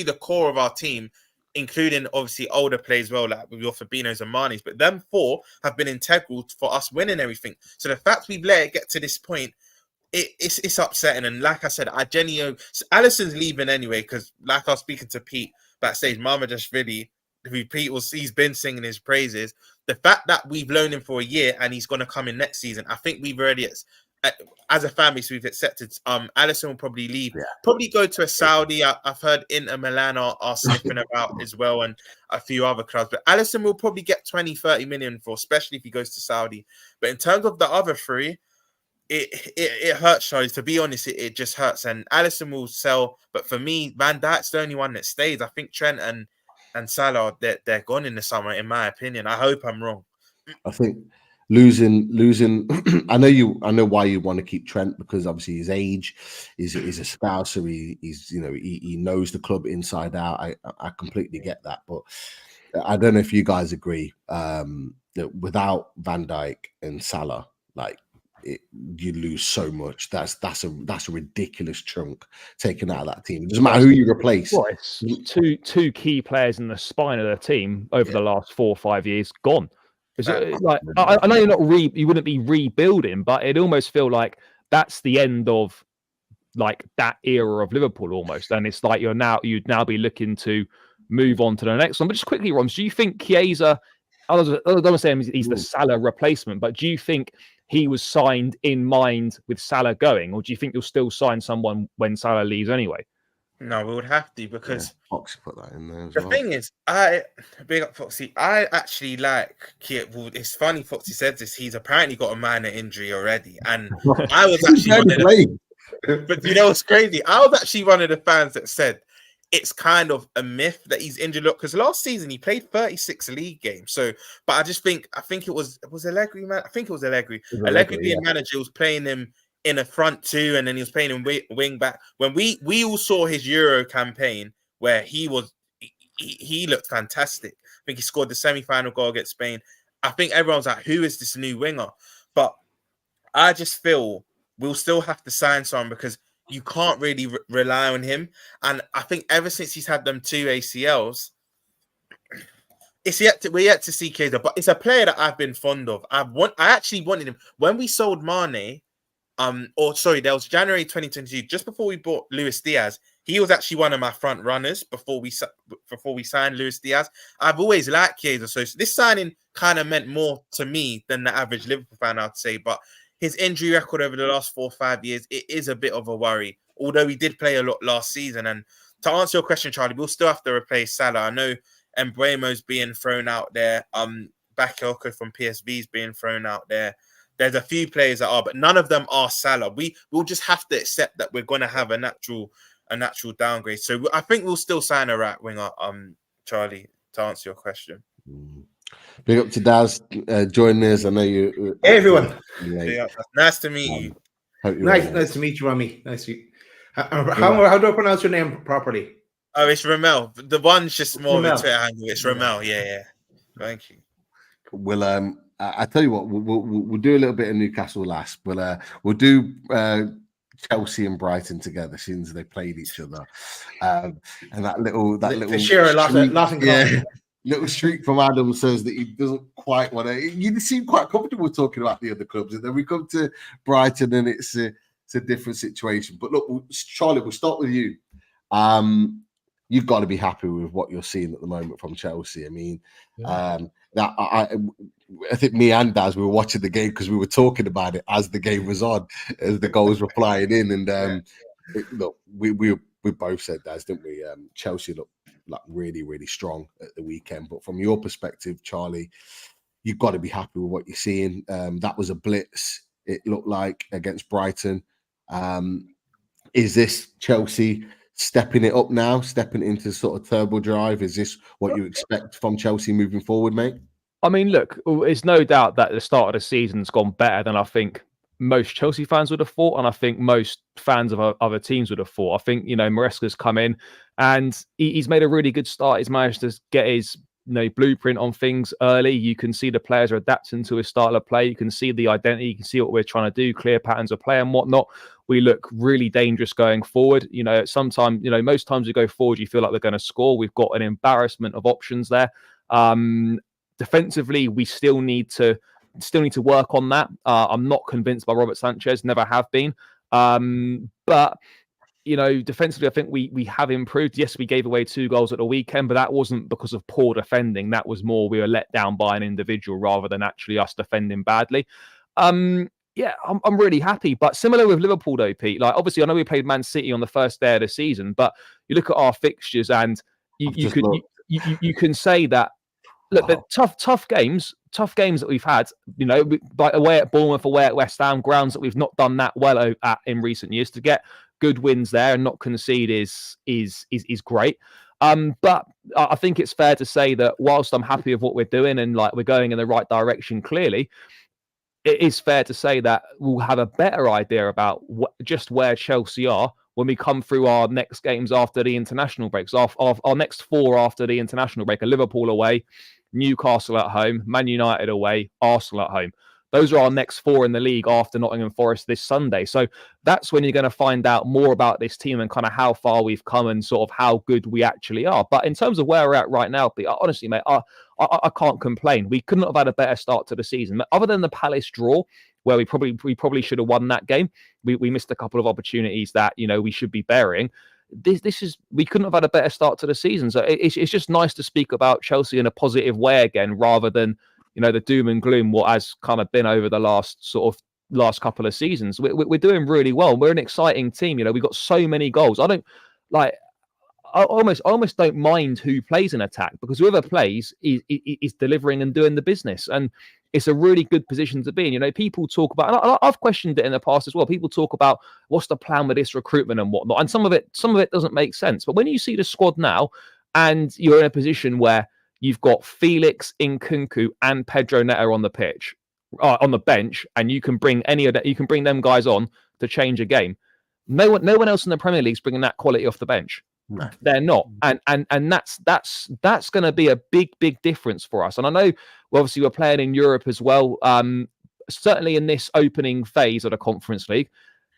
the core of our team, including obviously older players as well, like with your Fabinhos and Manes. But them 4 have been integral for us winning everything. So the fact we've let it get to this point, it's upsetting. And like I said, I genuinely, Alisson's leaving anyway because, like I was speaking to Pete backstage, Mamardashvili, he's been singing his praises. The fact that we've loaned him for a year and he's going to come in next season, I think we've already, as a family, so we've accepted. Alisson will probably leave, probably go to a Saudi. I've heard Inter Milan are sniffing about as well, and a few other clubs. But Alisson will probably get 20-30 million for, especially if he goes to Saudi. But in terms of the other 3, it hurts, Charlie. To be honest, it just hurts. And Alisson will sell, but for me, Van Dijk's the only one that stays. I think Trent and Salah, they're gone in the summer, in my opinion. I hope I'm wrong. I think losing I know why you want to keep Trent, because obviously his age is a Scouser. He knows the club inside out. I completely get that, but I don't know if you guys agree that without Van Dijk and Salah, you lose so much. That's a ridiculous chunk taken out of that team. It doesn't matter who you replace. Well, it's two key players in the spine of the team over the last 4 or 5 years gone. I know you wouldn't be rebuilding, but it almost feel like that's the end of that era of Liverpool almost. And it's like you'd now be looking to move on to the next one. But just quickly, Rons, do you think Chiesa? I don't want to say he's the Salah replacement, but do you think he was signed in mind with Salah going, or do you think you'll still sign someone when Salah leaves anyway? No, we would have to, because Foxy put that in there as the thing is, big up Foxy. I actually like Kiet. Well, it's funny Foxy said this. He's apparently got a minor injury already, and I was actually but you know what's crazy? I was actually one of the fans that said it's kind of a myth that he's injured. Look, because last season he played 36 league games. So, but I think it was Allegri, man. I think it was Allegri. Allegri being manager was playing him in a front 2, and then he was playing in wing back. When we all saw his Euro campaign where he looked fantastic. I think he scored the semi-final goal against Spain. I think everyone's like, who is this new winger? But I just feel we'll still have to sign someone, because you can't really rely on him. And I think ever since he's had them 2 ACLs, we're yet to see Chiesa. But it's a player that I've been fond of. I actually wanted him when we sold Mane. That was January 2022, just before we bought Luis Diaz. He was actually one of my front runners before we signed Luis Diaz. I've always liked Chiesa, so this signing kind of meant more to me than the average Liverpool fan, I'd say. But his injury record over the last 4 or 5 years, it is a bit of a worry. Although he did play a lot last season. And to answer your question, Charlie, we'll still have to replace Salah. I know Mbeumo's being thrown out there. Bakayoko from PSV is being thrown out there. There's a few players that are, but none of them are Salah. We'll just have to accept that we're going to have a natural downgrade. So I think we'll still sign a right winger, Charlie, to answer your question. Big up to Daz joining us. I know you. Hey, everyone. Yeah, nice to meet you. Hope you're Nice, well. nice to meet you, Rami. Nice to meet you. How do I pronounce your name properly? Oh, it's Ramel. The one's just more of a Ramel. Twitter handle. It's Ramel. Yeah. Thank you. We'll I tell you what, we'll do a little bit of Newcastle last. We'll do Chelsea and Brighton together since they played each other, and They share a lot in common. Yeah, little streak from Adam says that he doesn't quite want to. You seem quite comfortable talking about the other clubs, and then we come to Brighton, and it's a different situation. But look, Charlie, we'll start with you. You've got to be happy with what you're seeing at the moment from Chelsea. I mean, that I think me and Daz, we were watching the game because we were talking about it as the game was on, as the goals were flying in, and look, we both said, Daz, didn't we? Chelsea looked like really, really strong at the weekend. But from your perspective, Charlie, you've got to be happy with what you're seeing. That was a blitz. It looked like against Brighton. Is this Chelsea stepping it up now, stepping into sort of turbo drive? Is this what you expect from Chelsea moving forward, mate? I mean, look, it's no doubt that the start of the season's gone better than I think most Chelsea fans would have thought, and I think most fans of other teams would have thought. I think, Maresca's come in and he's made a really good start. He's managed to get his blueprint on things early. You can see the players are adapting to his style of play. You can see the identity. You can see what we're trying to do, clear patterns of play and whatnot. We look really dangerous going forward. Sometimes, most times we go forward, you feel like we're going to score. We've got an embarrassment of options there. Defensively, we still need to work on that. I'm not convinced by Robert Sanchez, never have been. But defensively, I think we have improved. Yes, we gave away 2 goals at the weekend, but that wasn't because of poor defending. That was more we were let down by an individual rather than actually us defending badly. Yeah, I'm really happy. But similar with Liverpool, though, Pete. Like, obviously, I know we played Man City on the first day of the season, but you look at our fixtures and you can say that. Look, the tough games that we've had, by away at Bournemouth, away at West Ham, grounds that we've not done that well at in recent years. To get good wins there and not concede is great. But I think it's fair to say that whilst I'm happy with what we're doing and like we're going in the right direction, clearly, it is fair to say that we'll have a better idea about just where Chelsea are when we come through our next games after the international breaks. Our next 4 after the international break are Liverpool away, Newcastle at home, Man United away, Arsenal at home. Those are our next 4 in the league after Nottingham Forest this Sunday. So that's when you're going to find out more about this team and kind of how far we've come and sort of how good we actually are. But in terms of where we're at right now, honestly, mate, I can't complain. We couldn't have had a better start to the season. Other than the Palace draw, where we probably should have won that game. We missed a couple of opportunities that we should be burying. We couldn't have had a better start to the season. So it's just nice to speak about Chelsea in a positive way again, rather than the doom and gloom what has kind of been over the last couple of seasons. We're doing really well. We're an exciting team. We've got so many goals. I almost don't mind who plays in attack, because whoever plays is delivering and doing the business, and it's a really good position to be in. People talk about, and I've questioned it in the past as well. People talk about what's the plan with this recruitment and whatnot, and some of it doesn't make sense. But when you see the squad now, and you're in a position where you've got Felix, Nkunku, and Pedro Neto on the pitch, on the bench, and you can bring them guys on to change a game. No one else in the Premier League is bringing that quality off the bench. No. They're not, and that's going to be a big difference for us. And I know, obviously, we're playing in Europe as well. Certainly in this opening phase of the Conference League,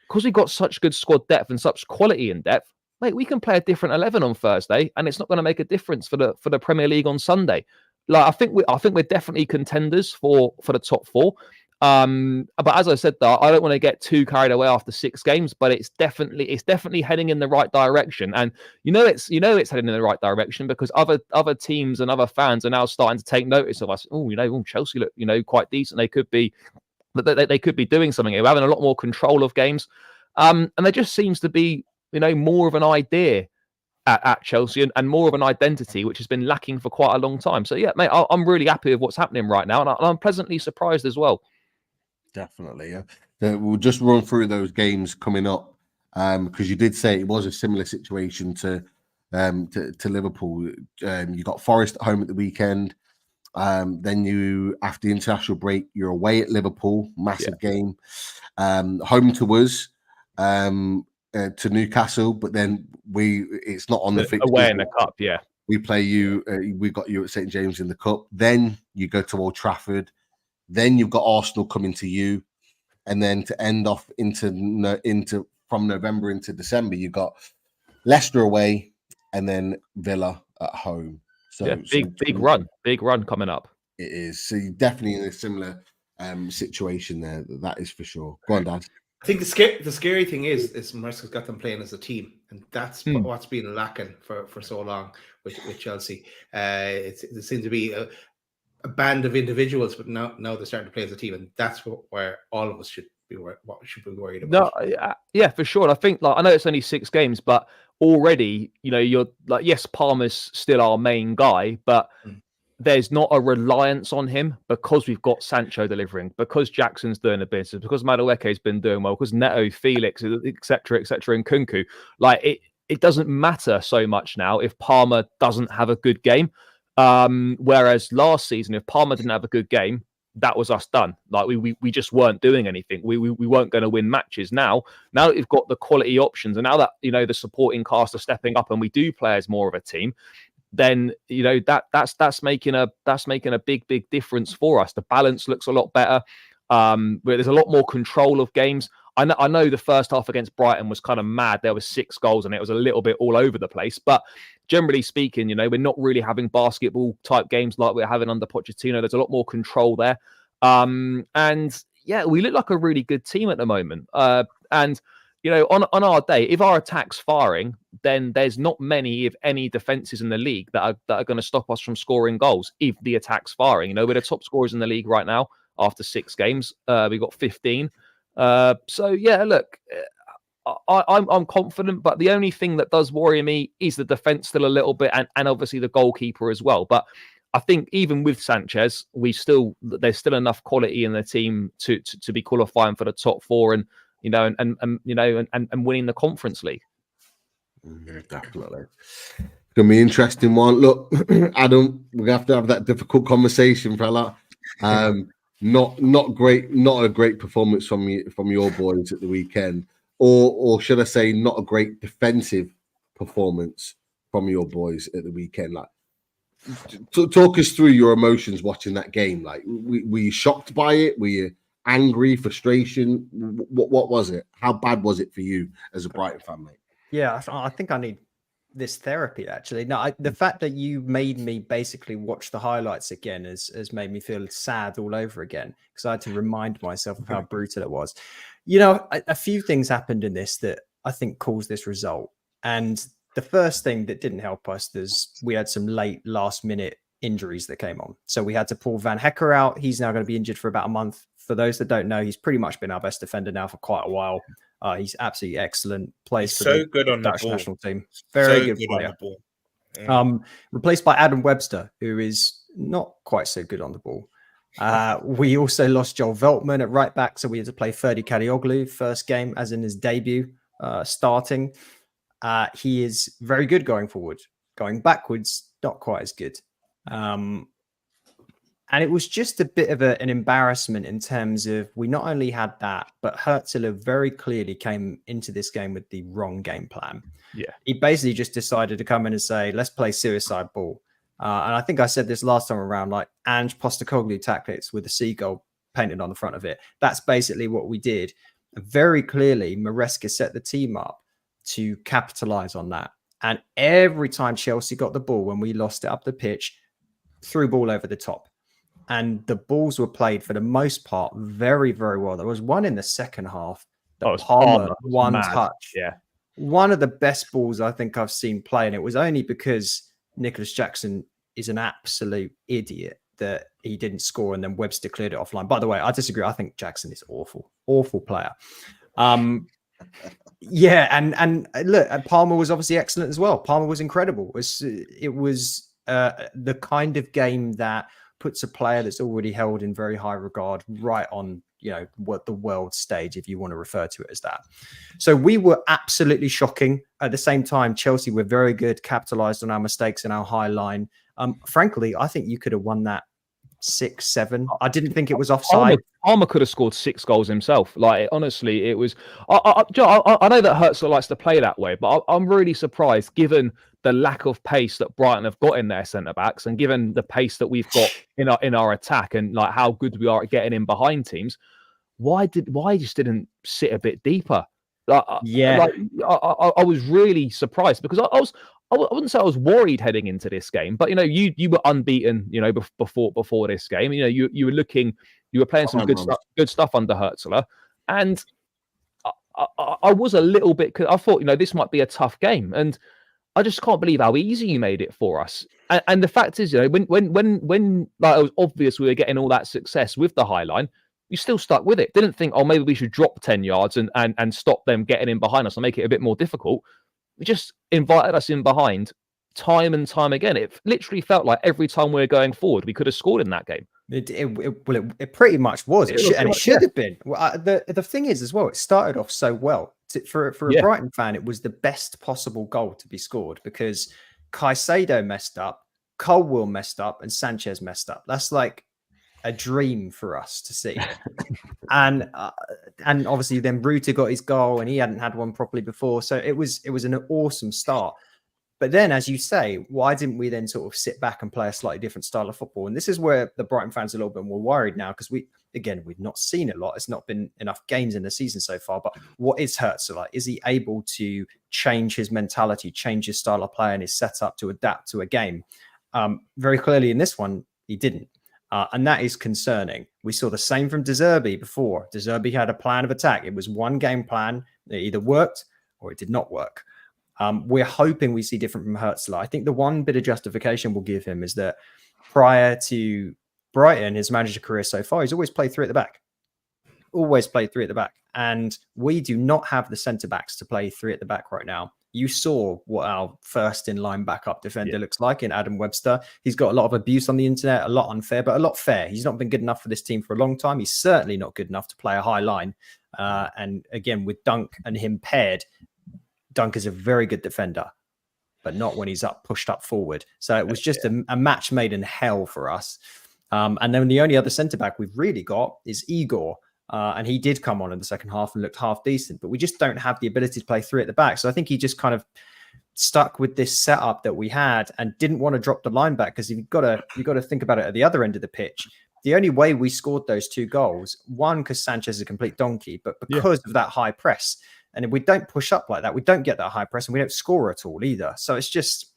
because we've got such good squad depth and such quality in depth, mate, we can play a different 11 on Thursday, and it's not going to make a difference for the Premier League on Sunday. Like, I think we're definitely contenders for the top 4. But as I said, though, I don't want to get too carried away after 6 games, but it's definitely heading in the right direction. And it's heading in the right direction because other teams and other fans are now starting to take notice of us. Chelsea look, quite decent. They could be doing something here. We're having a lot more control of games. And there just seems to be, more of an idea at Chelsea and more of an identity, which has been lacking for quite a long time. So yeah, mate, I'm really happy with what's happening right now, and I'm pleasantly surprised as well. Definitely, yeah. We'll just run through those games coming up, because you did say it was a similar situation to Liverpool. You got Forest at home at the weekend. Then you, after the international break, you're away at Liverpool, massive game. Home to us, to Newcastle, but then it's not on the fixtures. Away in the cup, yeah. We play you. We got you at St James in the cup. Then you go to Old Trafford. Then you've got Arsenal coming to you, and then to end off into from November into December, you got Leicester away, and then Villa at home. So yeah, big run coming up. It is. So you're definitely in a similar situation there. That is for sure. Go on, Dad. I think the scary thing is Maresca's got them playing as a team, and that's what's been lacking for so long with Chelsea. It seems to be a band of individuals, but now they're starting to play as a team, and that's where all of us should be worried about. No, yeah, for sure. I think, like, I know it's only 6 games, but already, you're like, yes, Palmer's still our main guy, but there's not a reliance on him because we've got Sancho delivering, because Jackson's doing the business, because Madueke's been doing well, because Neto, Felix, etc., and Kunku. Like, it doesn't matter so much now if Palmer doesn't have a good game. Whereas last season, if Palmer didn't have a good game, that was us done. Like, we just weren't doing anything. We weren't going to win matches. Now that we've got the quality options, and now that the supporting cast are stepping up, and we do play as more of a team, then that's making a big difference for us. The balance looks a lot better. There's a lot more control of games. I know the first half against Brighton was kind of mad. There was 6 goals and it was a little bit all over the place. But generally speaking, we're not really having basketball type games like we're having under Pochettino. There's a lot more control there. And yeah, we look like a really good team at the moment. And on our day, if our attack's firing, then there's not many, if any, defenses in the league that are going to stop us from scoring goals if the attack's firing. We're the top scorers in the league right now after 6 games. We got 15. So yeah, look, I'm confident, but the only thing that does worry me is the defense still a little bit, and obviously the goalkeeper as well. But I think even with Sanchez, there's still enough quality in the team to be qualifying for the top 4 and winning the Conference League. Yeah, definitely. It's gonna be an interesting one. Look, Adam, we're gonna have to have that difficult conversation, fella. Not great, not a great performance from your boys at the weekend, or should I say, not a great defensive performance from your boys at the weekend. Like, talk us through your emotions watching that game. Like, were you shocked by it? Were you angry, frustration? What was it? How bad was it for you as a Brighton fan, mate? Yeah, I think I need this therapy, actually. No, the fact that you made me basically watch the highlights again has made me feel sad all over again, because I had to remind myself of how brutal it was. A few things happened in this that I think caused this result. And the first thing that didn't help us is we had some late last-minute injuries that came on. So we had to pull Van Hecker out. He's now going to be injured for about a month. For those that don't know, he's pretty much been our best defender now for quite a while. He's absolutely excellent. Plays for the good on the Dutch ball. national team. Very good player. On the ball. Yeah. Replaced by Adam Webster, who is not quite so good on the ball. We also lost Joel Veltman at right back, so we had to play Ferdi Kadioglu first game, as in his debut, starting. He is very good going forward. Going backwards, not quite as good. And it was just a bit of an embarrassment in terms of, we not only had that, but Herzler very clearly came into this game with the wrong game plan. Yeah. He basically just decided to come in and say, let's play suicide ball. And I think I said this last time around, like Ange Postecoglou tactics with a seagull painted on the front of it. That's basically what we did. Very clearly, Maresca set the team up to capitalize on that. And every time Chelsea got the ball, when we lost it up the pitch, threw ball over the top. And the balls were played for the most part very, very well. There was one in the second half that Palmer one touch. Yeah. One of the best balls I think I've seen play. And it was only because Nicholas Jackson is an absolute idiot that he didn't score, and then Webster cleared it offline. By the way, I disagree. I think Jackson is awful player. Yeah, and look, Palmer was obviously excellent as well. Palmer was incredible. It was the kind of game that puts a player that's already held in very high regard right on, what the world stage, if you want to refer to it as that. So we were absolutely shocking. At the same time, Chelsea were very good, capitalized on our mistakes in our high line. Frankly, I think you could have won that 6, 7. I didn't think it was offside. Palmer could have scored 6 goals himself. Like, honestly, it was. I know that Herzl likes to play that way, but I'm really surprised given the lack of pace that Brighton have got in their centre backs, and given the pace that we've got in our attack, and like how good we are at getting in behind teams. Why just didn't sit a bit deeper? I was really surprised because I wouldn't say I was worried heading into this game, but you were unbeaten, before this game. You were playing some good stuff under Herzl, and I was a little bit. I thought, this might be a tough game, and I just can't believe how easy you made it for us. And the fact is, when like it was obvious we were getting all that success with the high line, you still stuck with it. Didn't think, maybe we should drop 10 yards and stop them getting in behind us and make it a bit more difficult. We just invited us in behind time and time again. It literally felt like every time we were going forward, we could have scored in that game. It pretty much was. It should have been. Well, the thing is as well, it started off so well. For a Brighton fan, it was the best possible goal to be scored because Caicedo messed up, Colwill messed up, and Sanchez messed up. That's like a dream for us to see. and obviously then Ruta got his goal and he hadn't had one properly before. So it was an awesome start. But then, as you say, why didn't we then sort of sit back and play a slightly different style of football? And this is where the Brighton fans are a little bit more worried now because we've not seen a lot. It's not been enough games in the season so far. But what is Herzl like? Is he able to change his mentality, change his style of play and his setup to adapt to a game? Very clearly in this one, he didn't. And that is concerning. We saw the same from De Zerbi before. De Zerbi had a plan of attack. It was one game plan. It either worked or it did not work. We're hoping we see different from Herzl. I think the one bit of justification we'll give him is that prior to Brighton, his manager career so far, he's always played 3 at the back. Always played 3 at the back. And we do not have the centre-backs to play 3 at the back right now. You saw what our first-in-line backup defender looks like in Adam Webster. He's got a lot of abuse on the internet, a lot unfair, but a lot fair. He's not been good enough for this team for a long time. He's certainly not good enough to play a high line. And again, with Dunk and him paired, Dunk is a very good defender, but not when he's pushed up forward. So it was just a match made in hell for us. And then the only other centre-back we've really got is Igor. And he did come on in the second half and looked half decent, but we just don't have the ability to play 3 at the back. So I think he just kind of stuck with this setup that we had and didn't want to drop the line back because you've got to think about it at the other end of the pitch. The only way we scored those 2 goals, one, because Sanchez is a complete donkey, but because of that high press. And if we don't push up like that, we don't get that high press and we don't score at all either. So it's just,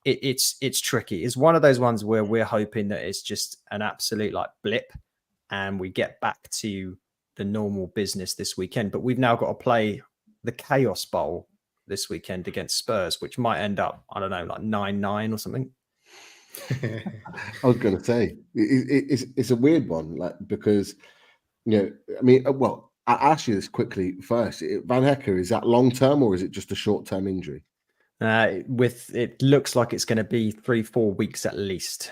it's tricky. It's one of those ones where we're hoping that it's just an absolute like blip and we get back to the normal business this weekend. But we've now got to play the Chaos Bowl this weekend against Spurs, which might end up, I don't know, like 9-9 or something. I was going to say, it's a weird one, like, because, I mean, well, I'll ask you this quickly first. Van Hecke, is that long-term or is it just a short-term injury? It looks like it's going to be 3-4 weeks at least,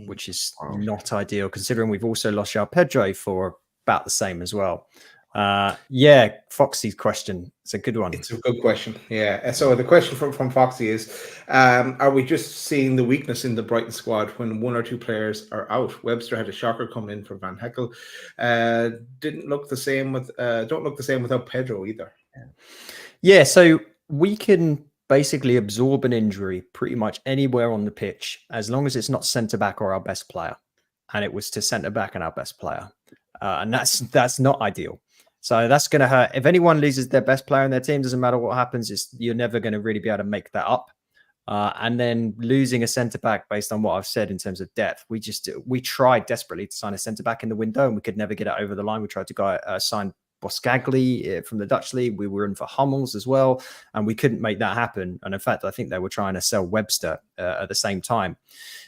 which is not ideal considering we've also lost João Pedro for about the same as well. Foxy's question. It's a good one. It's a good question. Yeah. So the question from Foxy is, are we just seeing the weakness in the Brighton squad when 1 or 2 players are out? Webster had a shocker come in for Van Hecke. Don't look the same without Pedro either. Yeah. So we can basically absorb an injury pretty much anywhere on the pitch as long as it's not centre back or our best player. And it was to centre back and our best player. And that's not ideal. So that's going to hurt. If anyone loses their best player in their team, doesn't matter what happens, you're never going to really be able to make that up. And then losing a centre-back based on what I've said in terms of depth, we tried desperately to sign a centre-back in the window and we could never get it over the line. We tried to go sign Boskagli from the Dutch league. We were in for Hummels as well, and we couldn't make that happen. And in fact, I think they were trying to sell Webster at the same time.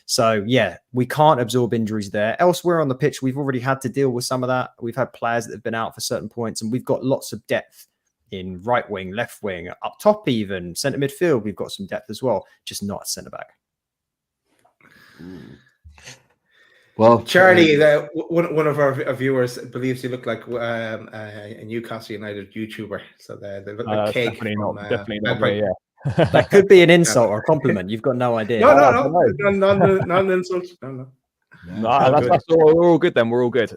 So yeah, we can't absorb injuries there. Elsewhere on the pitch, we've already had to deal with some of that. We've had players that have been out for certain points, and we've got lots of depth in right wing, left wing, up top, even centre midfield. We've got some depth as well, just not centre back. Well, Charlie, one of our viewers believes you look like a Newcastle United YouTuber. So they look like cake. Definitely not. Yeah. That could be an insult or a compliment. You've got no idea. No, not an insult. No. That's all, we're all good then. We're all good.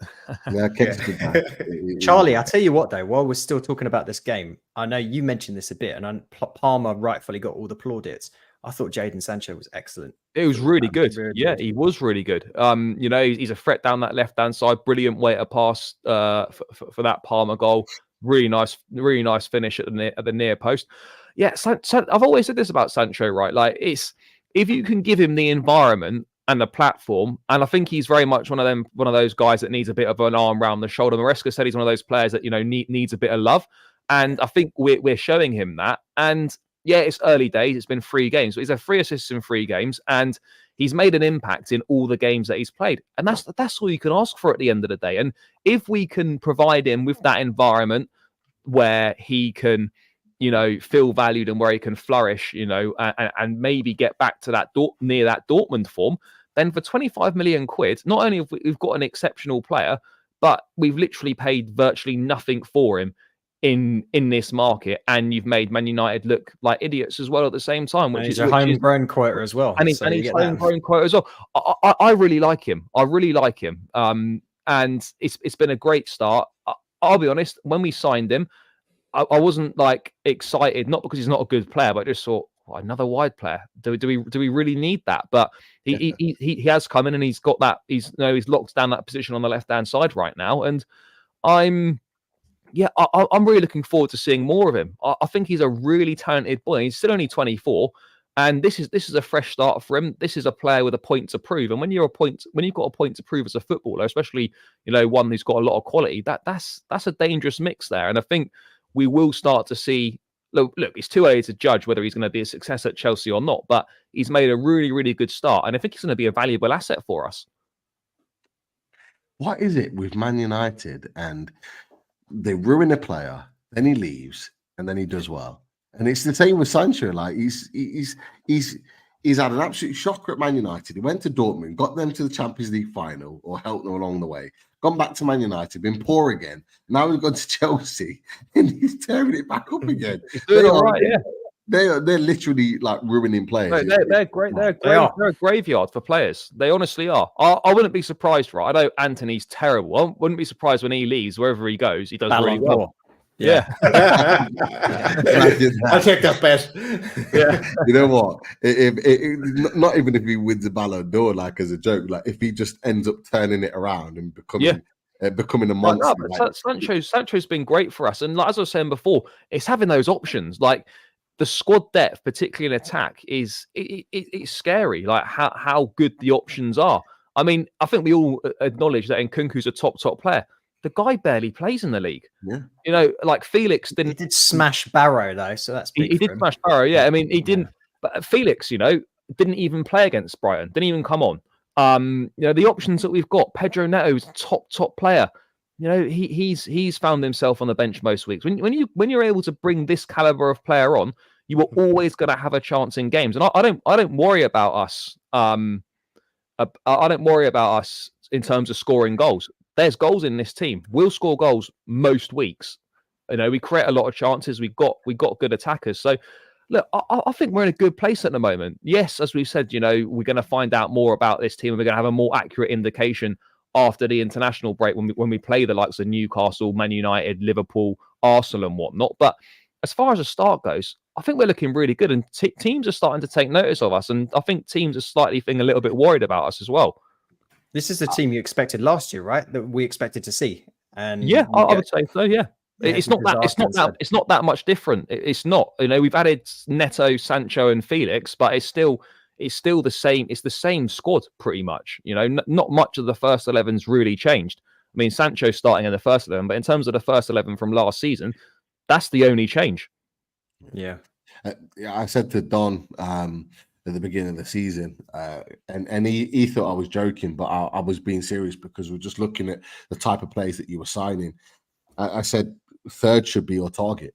Yeah, Keck's good. Man. Charlie, I'll tell you what though, while we're still talking about this game, I know you mentioned this a bit, and Palmer rightfully got all the plaudits. I thought Jadon Sancho was excellent. It was really good. Really Yeah, good. he was really good. You know, he's a threat down that left-hand side. Brilliant way to pass for that Palmer goal. Really nice finish at the near post. Yeah, I've always said this about Sancho, right? Like, it's if you can give him the environment and the platform, and I think he's very much one of those guys that needs a bit of an arm around the shoulder. Maresca said he's one of those players that, you know, needs a bit of love, and I think we're showing him that. And yeah, it's early days. It's been 3 games, but he's had 3 assists in 3 games, and he's made an impact in all the games that he's played. And that's all you can ask for at the end of the day. And if we can provide him with that environment where he can, you know, feel valued and where he can flourish, you know, and maybe get back to that near that Dortmund form, then for 25 million quid, not only have we've got an exceptional player, but we've literally paid virtually nothing for him in this market, and you've made Man United look like idiots as well at the same time. Which He's is a homegrown quota as well, and he's homegrown quota as well. I really like him. I really like him. And it's been a great start. I'll be honest. When we signed him, I wasn't like excited, not because he's not a good player, but I just thought, oh, another wide player. Do we really need that? But he has come in and he's got that. He's locked down that position on the left hand side right now, and I'm really looking forward to seeing more of him. I think he's a really talented boy. He's still only 24, and this is a fresh start for him. This is a player with a point to prove, and when you've got a point to prove as a footballer, especially, you know, one who's got a lot of quality, that's a dangerous mix there. And I think we will start to see. Look, it's too early to judge whether he's going to be a success at Chelsea or not, but he's made a really, really good start, and I think he's going to be a valuable asset for us. What is it with Man United and they ruin a player, then he leaves, and then he does well. And it's the same with Sancho. Like he's had an absolute shocker at Man United. He went to Dortmund, got them to the Champions League final, or helped them along the way. Gone back to Man United, been poor again. Now he's gone to Chelsea, and he's tearing it back up again. He's doing all right, yeah. They're literally like ruining players. They're great. They're a graveyard for players. They honestly are. I wouldn't be surprised, right? I know Anthony's terrible. I wouldn't be surprised when he leaves, wherever he goes, he does really well. Yeah. I'll take that bet. Yeah. You know what? If not even if he wins the Ballon d'Or, like as a joke, like if he just ends up turning it around and becoming a monster. Sancho's been great for us, and like, as I was saying before, it's having those options. Like the squad depth, particularly in attack, it's scary. Like how good the options are. I mean, I think we all acknowledge that Nkunku's a top player. The guy barely plays in the league. Yeah, you know, like Felix didn't. He did smash Barrow though, so that's big. He did smash Barrow. Yeah, I mean, he didn't. But Felix, you know, didn't even play against Brighton. Didn't even come on. You know, the options that we've got. Pedro Neto's top player. You know, he's found himself on the bench most weeks. When you're able to bring this caliber of player on, you are always going to have a chance in games. And I don't worry about us. I don't worry about us in terms of scoring goals. There's goals in this team. We'll score goals most weeks. You know, we create a lot of chances. We got good attackers. So, look, I think we're in a good place at the moment. Yes, as we said, you know, we're going to find out more about this team, and we're going to have a more accurate indication after the international break when we play the likes of Newcastle, Man United, Liverpool, Arsenal, and whatnot. But as far as the start goes, I think we're looking really good, and teams are starting to take notice of us, and I think teams are slightly feeling a little bit worried about us as well. This is the team you expected last year, right? That we expected to see. And yeah, I would say so. Yeah, it's not that much different. It's not. You know, we've added Neto, Sancho, and Felix, but it's still the same. It's the same squad pretty much. You know, not much of the first 11's really changed. I mean, Sancho's starting in the first 11, but in terms of the first 11 from last season, that's the only change. Yeah. I said to Don at the beginning of the season, and he thought I was joking, but I was being serious because we're just looking at the type of players that you were signing. I said third should be your target,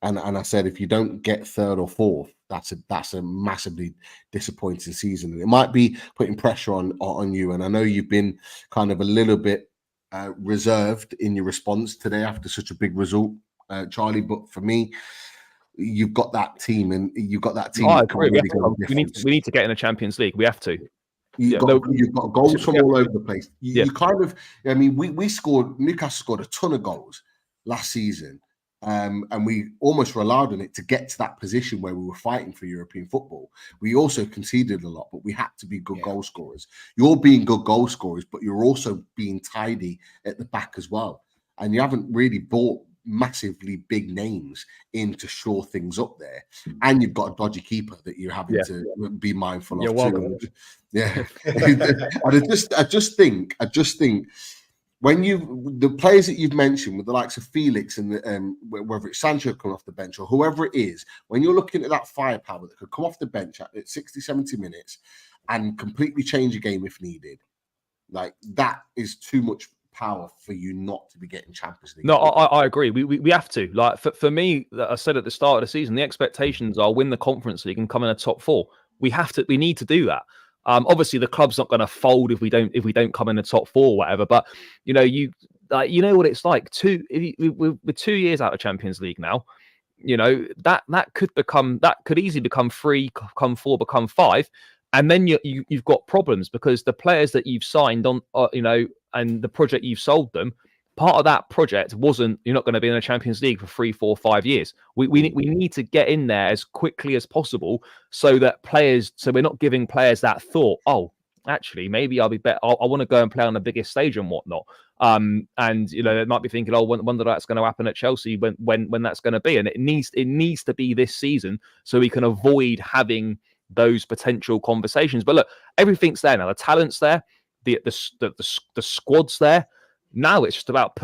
and I said if you don't get third or fourth, that's a massively disappointing season. And it might be putting pressure on you, and I know you've been kind of a little bit reserved in your response today after such a big result, Charlie. But for me, you've got that team, and you've got that team. I agree. We need to get in the Champions League. We have to. Yeah, no- You've got goals from Yeah. all over the place. Yeah. You kind of, I mean, we scored. Newcastle scored a ton of goals last season, and we almost relied on it to get to that position where we were fighting for European football. We also conceded a lot, but we had to be good goal scorers. You're being good goal scorers, but you're also being tidy at the back as well. And you haven't really bought massively big names in to shore things up there. And you've got a dodgy keeper that you're having to be mindful You're of welcome. too. Yeah. And I just think when the players that you've mentioned with the likes of Felix and whether it's Sancho coming off the bench or whoever it is, when you're looking at that firepower that could come off the bench at 60, 70 minutes and completely change a game if needed, like that is too much power for you not to be getting Champions League. No, I agree. We have to. Like for me, I said at the start of the season, the expectations are win the Conference League and come in a top 4. We need to do that. Obviously, the club's not going to fold if we don't come in the top 4 or whatever. But you know what it's like. We're 2 years out of Champions League now. You know that could easily become 3, become 4, become 5, and then you've got problems because the players that you've signed on, and the project you've sold them. Part of that project wasn't you're not going to be in a Champions League for 3, 4, 5 years. We need to get in there as quickly as possible so we're not giving players that thought, oh, actually, maybe I'll be better. I want to go and play on the biggest stage and whatnot. And they might be thinking, oh, wonder that's going to happen at Chelsea when that's going to be. And it needs to be this season so we can avoid having those potential conversations. But look, everything's there now. The talent's there, the squad's there. Now it's just about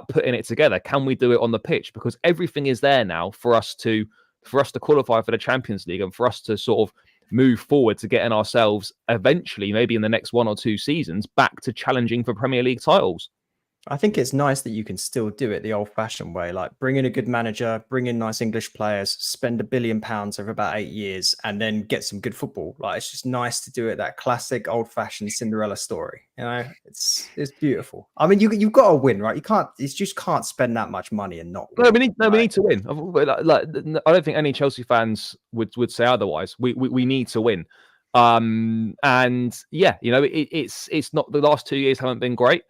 putting it together. Can we do it on the pitch? Because everything is there now for us to qualify for the Champions League and for us to sort of move forward to getting ourselves eventually, maybe in the next 1 or 2 seasons, back to challenging for Premier League titles. I think it's nice that you can still do it the old-fashioned way, like bring in a good manager, bring in nice English players, spend £1 billion over about 8 years, and then get some good football. Like it's just nice to do it that classic old-fashioned Cinderella story. You know, it's beautiful. I mean, you've got to win, right? You just can't spend that much money and not win. We need to win. Like, I don't think any Chelsea fans would say otherwise. We need to win. And yeah, it's not, the last 2 years haven't been great.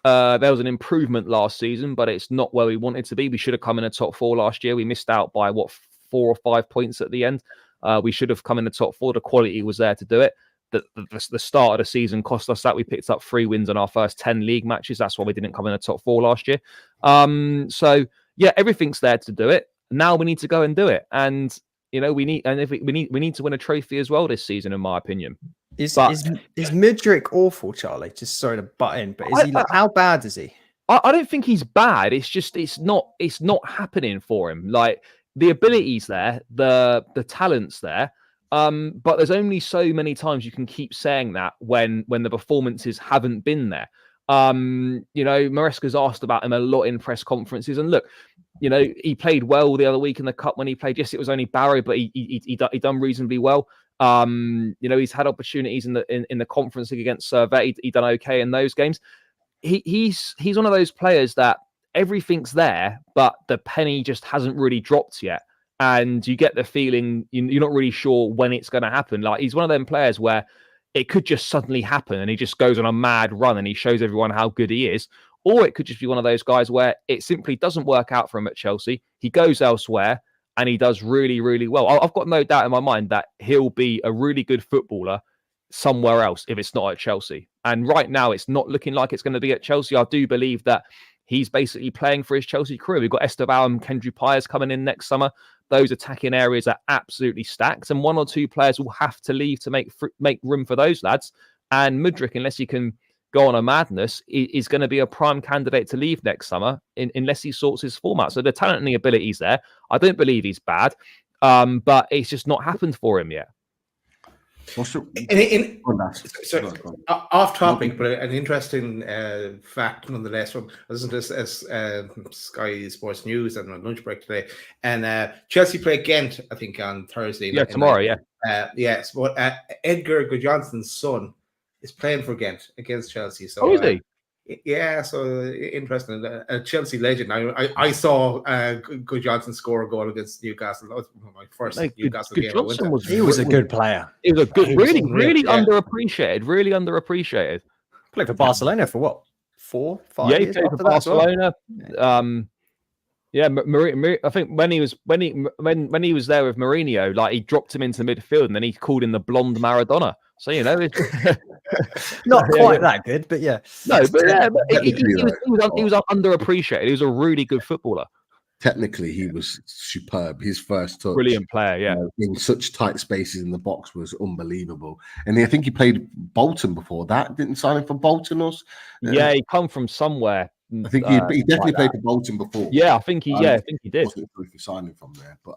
There was an improvement last season, but it's not where we wanted to be. We should have come in the top 4 last year. We missed out by 4 or 5 points at the end. We should have come in the top 4. The quality was there to do it. The start of the season cost us that. We picked up 3 wins on our first 10 league matches. That's why we didn't come in the top 4 last year. So yeah, everything's there to do it. Now we need to go and do it. And we need to win a trophy as well this season, in my opinion. Is Mudryk awful, Charlie? Just sorry to butt in, but is he how bad is he? I don't think he's bad. It's just it's not happening for him. Like the ability's there, the talent's there. But there's only so many times you can keep saying that when the performances haven't been there. Maresca's asked about him a lot in press conferences, and look, he played well the other week in the cup when he played. Yes, it was only Barrow, but he done reasonably well. He's had opportunities in the Conference League against Servette. He done okay in those games. He's one of those players that everything's there, but the penny just hasn't really dropped yet. And you get the feeling you're not really sure when it's going to happen. Like he's one of them players where it could just suddenly happen and he just goes on a mad run and he shows everyone how good he is. Or it could just be one of those guys where it simply doesn't work out for him at Chelsea. He goes elsewhere and he does really, really well. I've got no doubt in my mind that he'll be a really good footballer somewhere else if it's not at Chelsea. And right now, it's not looking like it's going to be at Chelsea. I do believe that he's basically playing for his Chelsea career. We've got Esteban and Kendry Pires coming in next summer. Those attacking areas are absolutely stacked. And 1 or 2 players will have to leave to make room for those lads. And Mudryk, unless he can go on a madness, is going to be a prime candidate to leave next summer unless he sorts his format. So the talent and the ability's there. I don't believe he's bad, but it's just not happened for him yet. Off topic, but an interesting fact nonetheless. From listen to this as Sky Sports News and on lunch break today, and Chelsea play Ghent, I think, on Thursday. Yeah, tomorrow. Yes, but Edgar Gudjonsson's son is playing for Ghent against Chelsea. So, is he? Yeah, so interesting. A Chelsea legend. I saw Good Johnson score a goal against Newcastle. That was my first Like, Newcastle Good game I went Johnson to. He was a good player. He was a good, He was really, unreal, really yeah. underappreciated. Really underappreciated. Played for Barcelona for what? 4, 5 Yeah, he years played for after that as well? Barcelona. Yeah, I think when he was there with Mourinho, like he dropped him into midfield and then he called him the blonde Maradona. So Not Yeah, quite yeah. that good, but yeah. no, but yeah, but he Technically, was underappreciated. He was a really good footballer, Technically, he was superb. His first touch, brilliant player. Yeah, in such tight spaces in the box was unbelievable. And I think he played Bolton before that. Didn't sign him for Bolton or? yeah, he come from somewhere. I think he definitely like played that. for Bolton before. Yeah, I think he did. Wasn't sure if he signed him from there, but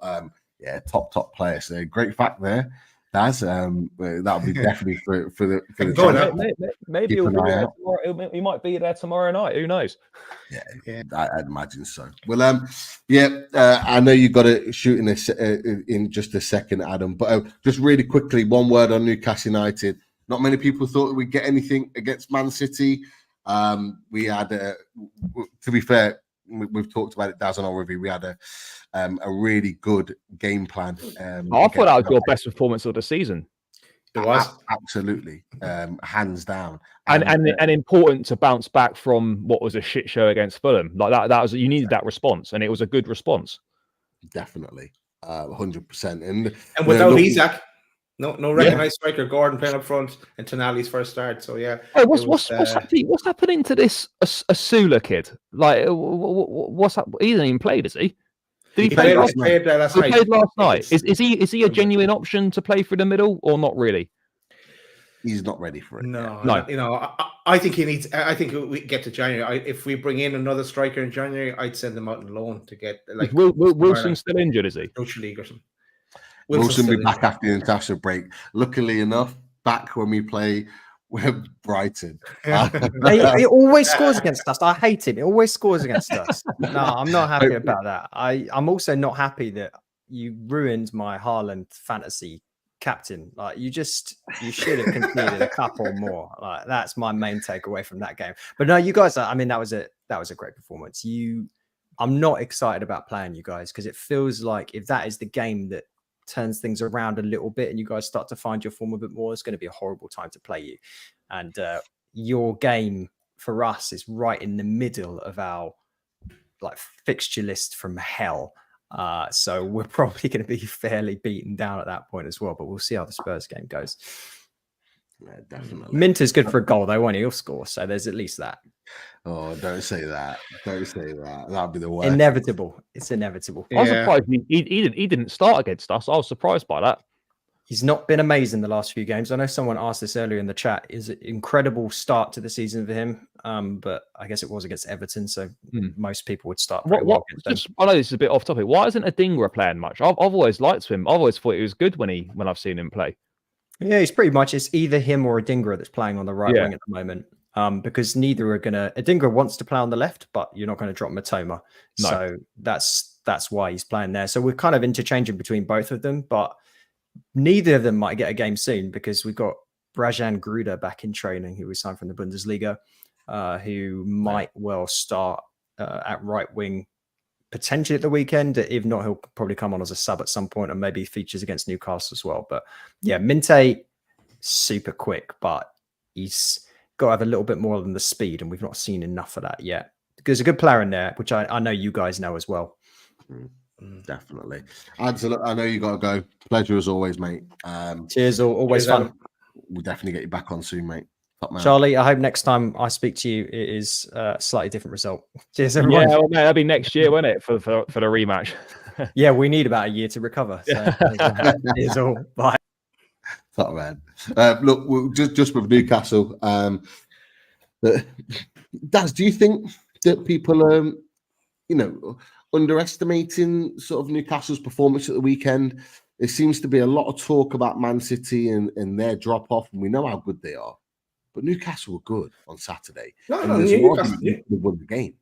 yeah, top player. So great fact there, Daz. That'll be definitely for the Go channel. now. Maybe Keep he'll an be eye there out. tomorrow. He might be there tomorrow night. Who knows? Yeah. I'd imagine so. Well, I know you got to shoot in just a second, Adam. But just really quickly, one word on Newcastle United. Not many people thought we'd get anything against Man City. We had, to be fair, we've talked about it, Daz, on our review. We had a really good game plan. I thought that was your best performance of the season, It was. Absolutely, hands down, and important to bounce back from what was a shit show against Fulham. Like that was, you needed that response, and it was a good response. definitely, 100%. And without look, Isak, no recognised striker Gordon playing up front and Tonali's first start. So yeah. Oh, what's happening to this Asula kid? Like, what's up? He hasn't even played, has he? Did he play last night? last He night. played last night. Is he a genuine option to play through the middle or not really? he's not ready for it. No, No. you know, I think he needs. I think we get to January. If we bring in another striker in January, I'd send him out on loan to get like Wilson's still injured, is he? Social League or something. Wilson will be still back in. after the international break. Luckily enough, back when we play with Brighton. He always scores against us. I hate him. He always scores against us. No, I'm not happy about that. I'm also not happy that you ruined my Haaland fantasy captain. Like you should have conceded a couple more. Like that's my main takeaway from that game. But no, you guys. I mean, that was a great performance. I'm not excited about playing you guys because it feels like if that is the game that turns things around a little bit and you guys start to find your form a bit more, it's going to be a horrible time to play you. And your game for us is right in the middle of our like fixture list from hell. So we're probably going to be fairly beaten down at that point as well, but we'll see how the Spurs game goes. Yeah, definitely. Minter's good for a goal though, won't he? He'll score. So there's at least that. Oh, don't say that. Don't say that. That'll be the worst. Inevitable. It's inevitable. I was surprised he didn't start against us. I was surprised by that. He's not been amazing the last few games. I know someone asked this earlier in the chat. Is an incredible start to the season for him, but I guess it was against Everton, so most people would start. I know this is a bit off topic. Why isn't Adingra playing much? I've always liked him. I've always thought he was good when I've seen him play. Yeah, he's pretty much. It's either him or Adingra that's playing on the right wing at the moment. Because neither are gonna. Adingra wants to play on the left, but you're not going to drop Matoma. No. So that's why he's playing there. So we're kind of interchanging between both of them, but neither of them might get a game soon because we've got Brajan Gruda back in training, who we signed from the Bundesliga, who might well start at right wing potentially at the weekend. If not, he'll probably come on as a sub at some point and maybe features against Newcastle as well. But yeah, Minte, super quick, but he's got to have a little bit more than the speed, and we've not seen enough of that yet. There's a good player in there, which I know you guys know as well. Definitely. Ansel, I know you got to go. Pleasure as always, mate. Cheers, always fun. We'll definitely get you back on soon, mate. Top man. Charlie, I hope next time I speak to you, it is a slightly different result. Cheers, everyone. Yeah, well, mate, that'll be next year, won't it, for the rematch? Yeah, we need about a year to recover. So it's all. Bye. Top man. Look, just with Newcastle, Daz, do you think that people are, underestimating sort of Newcastle's performance at the weekend? There seems to be a lot of talk about Man City and their drop off, and we know how good they are. But Newcastle were good on Saturday. Newcastle won the game.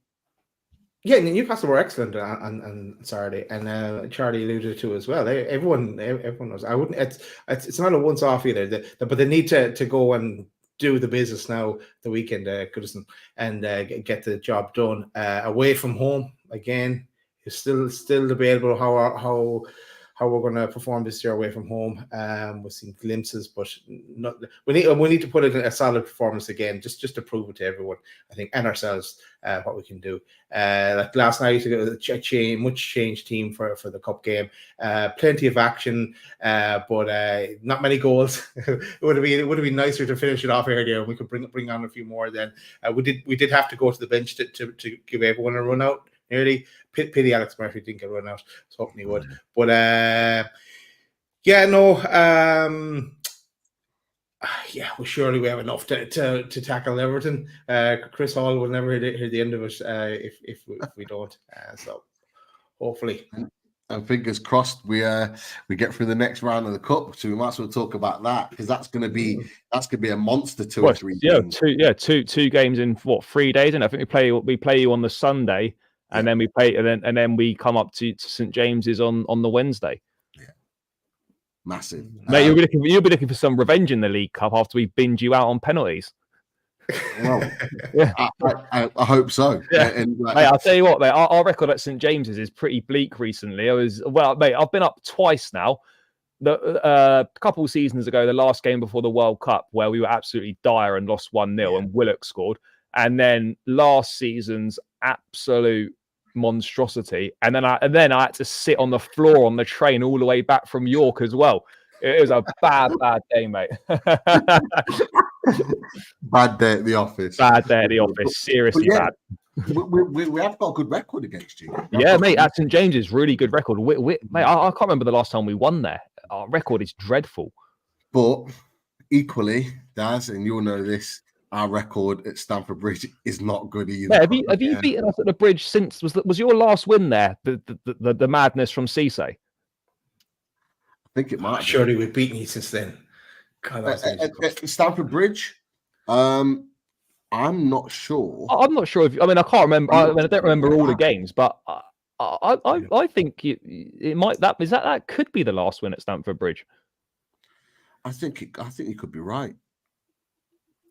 Yeah, Newcastle were excellent on Saturday, and Charlie alluded to as well. Everyone knows. I wouldn't. It's not a once off either. But they need to go and do the business now the weekend, Goodison, and get the job done. Away from home again, it's still debatable how we're going to perform this year away from home. We've seen glimpses, but we need to put in a solid performance again, just to prove it to everyone, I think, and ourselves what we can do. Like last night, much changed team for the cup game. Plenty of action, but not many goals. it would have been nicer to finish it off earlier. We could bring on a few more. Then we did have to go to the bench to give everyone a run out. Nearly pity Alex Murphy didn't get run out. I was hoping he would, but well, surely we have enough to tackle Everton. Chris Hall will never hear the end of it if we don't. So hopefully. And fingers crossed we get through the next round of the cup. So we might as well talk about that, because that's gonna be a monster 2 or 3 games. Two games in 3 days, and I think we play you on the Sunday. And then we play, and then we come up to St James's on the Wednesday. Yeah, massive. Mate, you'll be looking for some revenge in the League Cup after we binge you out on penalties. Well, yeah, I hope so. Yeah. And mate, I'll tell you what, mate. Our record at St James's is pretty bleak recently. Mate, I've been up twice now. A couple of seasons ago, the last game before the World Cup, where we were absolutely dire and lost 1-0, and Willock scored. And then last season's absolute monstrosity, and then I had to sit on the floor on the train all the way back from York as well. It was a bad day, mate. Bad day at the office. Seriously bad. We have got a good record against you. Yeah, mate, at St James's, really good record. Mate, I can't remember the last time we won there. Our record is dreadful. But equally, Daz, and you'll know this, our record at Stamford Bridge is not good either. Mate, have you beaten us at the Bridge since? Was your last win there the madness from Cisse? I think it might. Surely we've beaten you since then. At Stamford Bridge, I'm not sure. I'm not sure if I can't remember. I don't remember all the games, but I think it might. That could be the last win at Stamford Bridge. I think you could be right.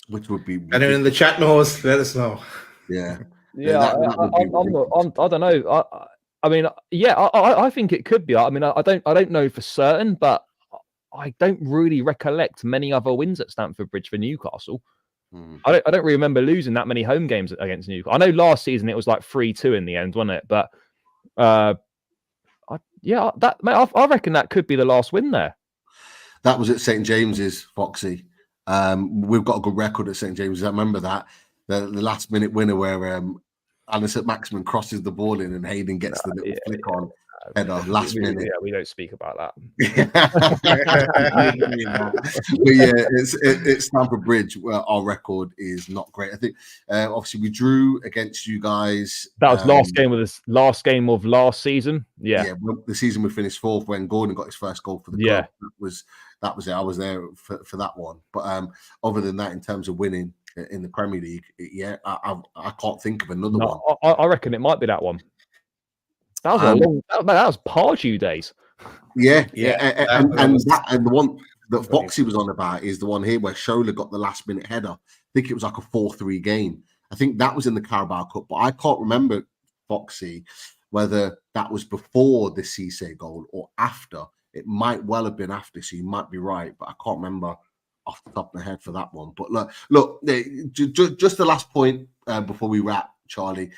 Which would be, and in the chat knows, let us know. Yeah, I don't know. I think it could be. I don't know for certain, but I don't really recollect many other wins at Stamford Bridge for Newcastle. I don't really remember losing that many home games against Newcastle. I know last season it was like 3-2 in the end, wasn't it? But I reckon that could be the last win there. That was at St James's, Foxy. We've got a good record at St James's. I remember that the last minute winner where Alan St Maximin crosses the ball in and Hayden gets the little flick on header last minute. Yeah, we don't speak about that. But yeah, it's Stamford Bridge where our record is not great. I think obviously we drew against you guys. That was last game of last season. Yeah, well, the season we finished 4th when Gordon got his first goal for the club. That was it. I was there for that one. But other than that, in terms of winning in the Premier League, I can't think of another one. I reckon it might be that one. That was that was Pardew days. Yeah. And the one that Foxy was on about is the one here where Shola got the last minute header. I think it was like a 4-3 game. I think that was in the Carabao Cup, but I can't remember, Foxy, whether that was before the Cisse goal or after. It might well have been after, so you might be right, but I can't remember off the top of my head for that one. But look, just the last point before we wrap, Charlie.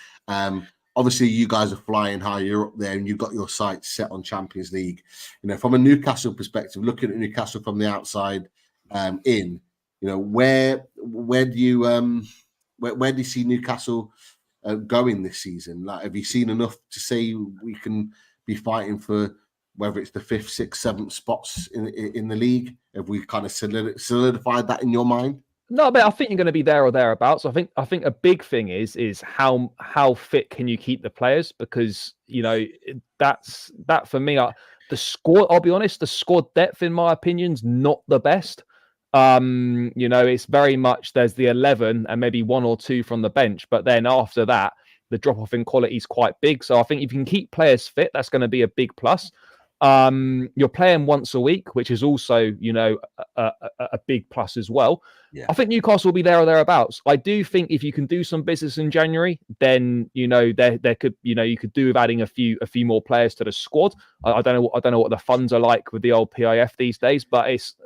Obviously, you guys are flying high. You're up there, and you've got your sights set on Champions League. You know, from a Newcastle perspective, looking at Newcastle from the outside in, you know, where do you see Newcastle going this season? Like, have you seen enough to say we can be fighting for whether it's the 5th, 6th, 7th spots in the league? Have we kind of solidified that in your mind? No, but I think you're going to be there or thereabouts. I think a big thing is how fit can you keep the players, because you know that for me. The squad, I'll be honest, the squad depth, in my opinion, is not the best. You know, it's very much there's the 11 and maybe 1 or 2 from the bench, but then after that, the drop off in quality is quite big. So I think if you can keep players fit, that's going to be a big plus. You're playing once a week, which is also, you know, a big plus as well. Yeah. I think Newcastle will be there or thereabouts. I do think if you can do some business in January, then you know there could, you know, you could do with adding a few more players to the squad. I don't know what the funds are like with the old PIF these days, but it's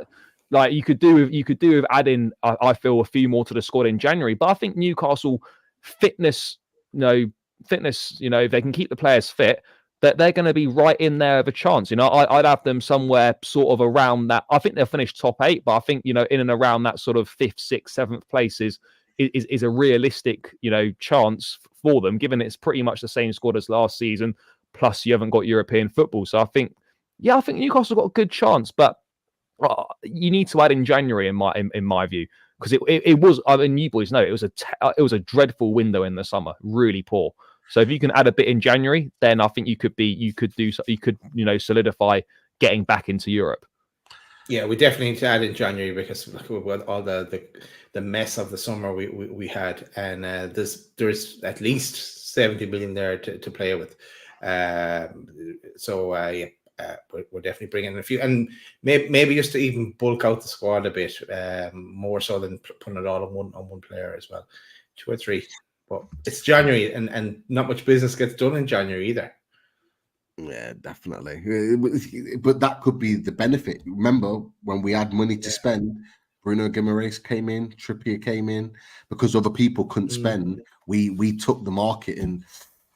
like you could do with adding, I feel, a few more to the squad in January. But I think Newcastle fitness, if they can keep the players fit, that they're going to be right in there of a chance. You know, I'd have them somewhere sort of around that. I think they'll finish top 8, but I think, you know, in and around that sort of 5th, 6th, 7th places is a realistic, you know, chance for them, given it's pretty much the same squad as last season. Plus, you haven't got European football, so I think Newcastle got a good chance, but you need to add in January in my view, because it was. I mean, you boys know it was a dreadful window in the summer, really poor. So if you can add a bit in January, then I think you could solidify getting back into Europe. Yeah, we definitely need to add in January, because with all the mess of the summer we had, and there's at least 70 million there to play with. We're definitely bringing in a few, and maybe just to even bulk out the squad a bit, more so than putting it all on one player as well, 2 or 3. But it's January, and not much business gets done in January either. Yeah, definitely. But that could be the benefit. Remember, when we had money to spend, Bruno Guimaraes came in, Trippier came in, because other people couldn't spend. We took the market, and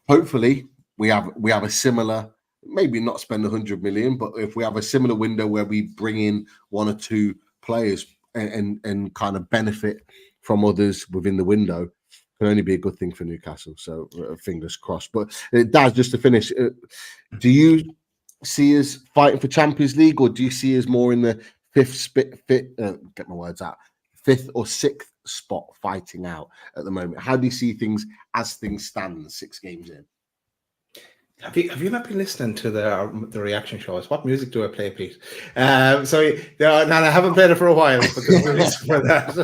hopefully we have a similar, maybe not spend 100 million, but if we have a similar window where we bring in 1 or 2 players and kind of benefit from others within the window, can only be a good thing for Newcastle. So fingers crossed. But Daz, just to finish, do you see us fighting for Champions League, or do you see us more in the 5th or 6th spot fighting out at the moment? How do you see things as things stand 6 games in? Have you not been listening to the reaction shows? What music do I play, Pete? I haven't played it for a while, but there's a reason for that.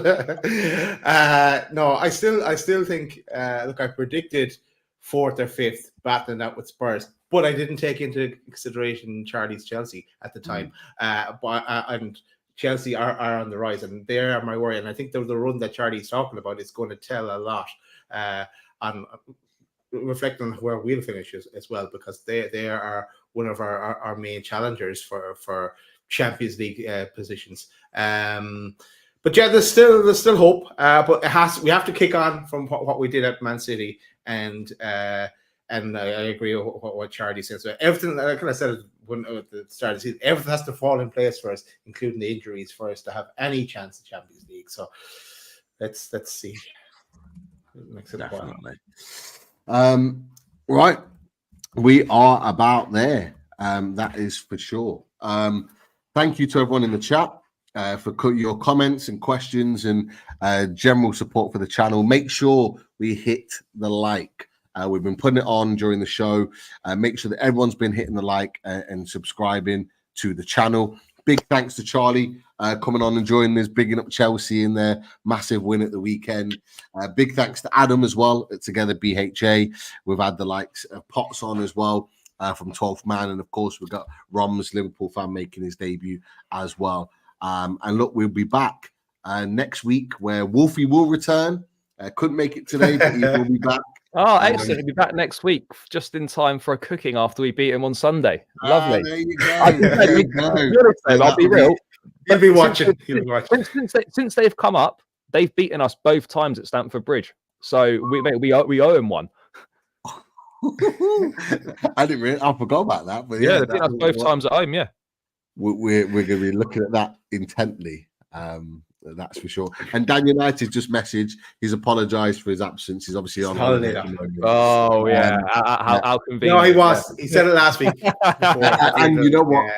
No, I still think. Look, I predicted 4th or 5th, battling that with Spurs, but I didn't take into consideration Charlie's Chelsea at the time. And Chelsea are on the rise, and they are my worry. And I think the run that Charlie's talking about is going to tell a lot on. Reflecting on where we'll finish as well, because they are one of our main challengers for Champions League positions. But yeah, there's still hope. But we have to kick on from what we did at Man City, and I agree with what Charlie says. So everything, like I said at the start of the season, everything has to fall in place for us, including the injuries, for us to have any chance in Champions League. So let's see. Makes it definitely. Right, we are about there. That is for sure. Thank you to everyone in the chat for your comments and questions and general support for the channel. Make sure we hit the like. We've been putting it on during the show. Make sure that everyone's been hitting the like and subscribing to the channel. Big thanks to Charlie coming on and joining us, bigging up Chelsea in their massive win at the weekend. Big thanks to Adam as well at Together BHA. We've had the likes of Potts on as well from 12th Man. And of course, we've got Rom's Liverpool fan making his debut as well. And look, we'll be back next week where Wolfie will return. Couldn't make it today, but he will be back. Oh, excellent. He'll be back next week, just in time for a cooking after we beat him on Sunday. Lovely. There you go. I'll be real. He'll be watching. Since they've come up, they've beaten us both times at Stamford Bridge. So we owe him one. I forgot about that. But yeah, they've beaten us both times at home. Yeah, we're going to be looking at that intently. That's for sure. And Dan United just messaged. He's apologised for his absence. He's obviously on holiday. Oh yeah, how convenient. No, he was. He said it last week. And you know what?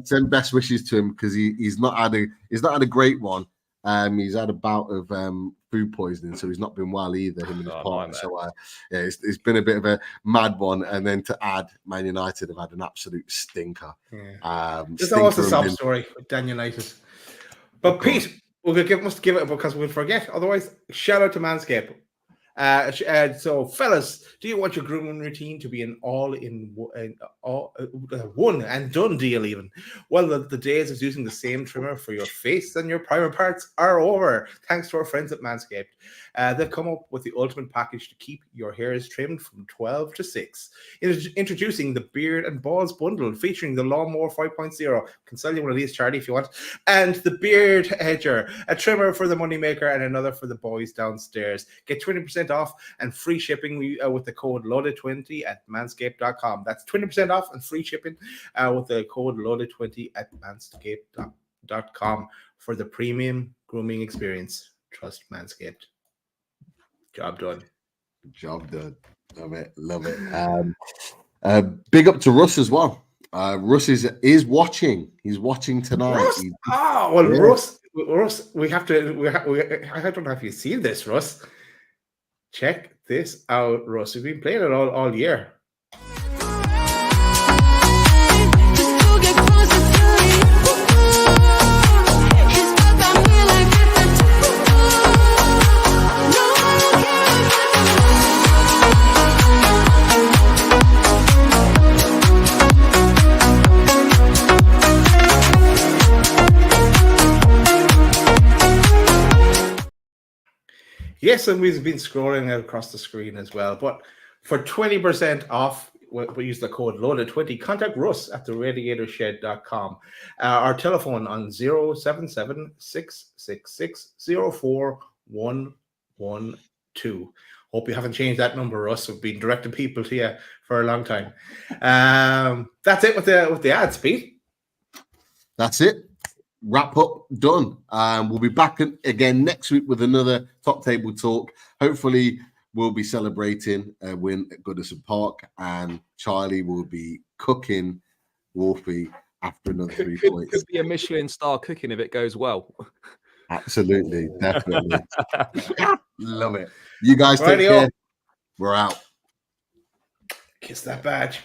Send best wishes to him, because he's not had a great one. He's had a bout of food poisoning, so he's not been well either. Him and his partner. So it's been a bit of a mad one. And then to add, Man United have had an absolute stinker. There's always a sob story with Dan United. But Pete, must give it, because we'll forget. Otherwise, shout out to Manscaped. So, fellas, do you want your grooming routine to be an one and done deal even? Well, the days of using the same trimmer for your face and your private parts are over, thanks to our friends at Manscaped. They've come up with the ultimate package to keep your hairs trimmed from 12 to 6. Introducing the Beard and Balls Bundle, featuring the Lawnmower 5.0. Can sell you one of these, Charlie, if you want. And the Beard Hedger, a trimmer for the moneymaker and another for the boys downstairs. Get 20% off and free shipping with the code LOADED20 at manscaped.com. That's 20% off and free shipping with the code LOADED20 at manscaped.com for the premium grooming experience. Trust Manscaped. Job done. Job done. Love it. Love it. Big up to Russ as well. Russ is watching. He's watching tonight. Russ? Russ, we have to. I don't know if you've seen this, Russ. Check this out, Russ. We've been playing it all year. Yes, and we've been scrolling across the screen as well. But for 20% off, we use the code LOADED20. Contact Russ at theradiatorshed.com. Our telephone on 077-666-04112. Hope you haven't changed that number, Russ. We've been directing people to you for a long time. That's it with the ads, Pete. That's it. Wrap up, done. We'll be back again next week with another Top Table Talk. Hopefully, we'll be celebrating a win at Goodison Park, and Charlie will be cooking Wolfie after another 3 points. Could be a Michelin star cooking if it goes well. Absolutely, definitely. Love it. You guys take care. We're out. Kiss that badge.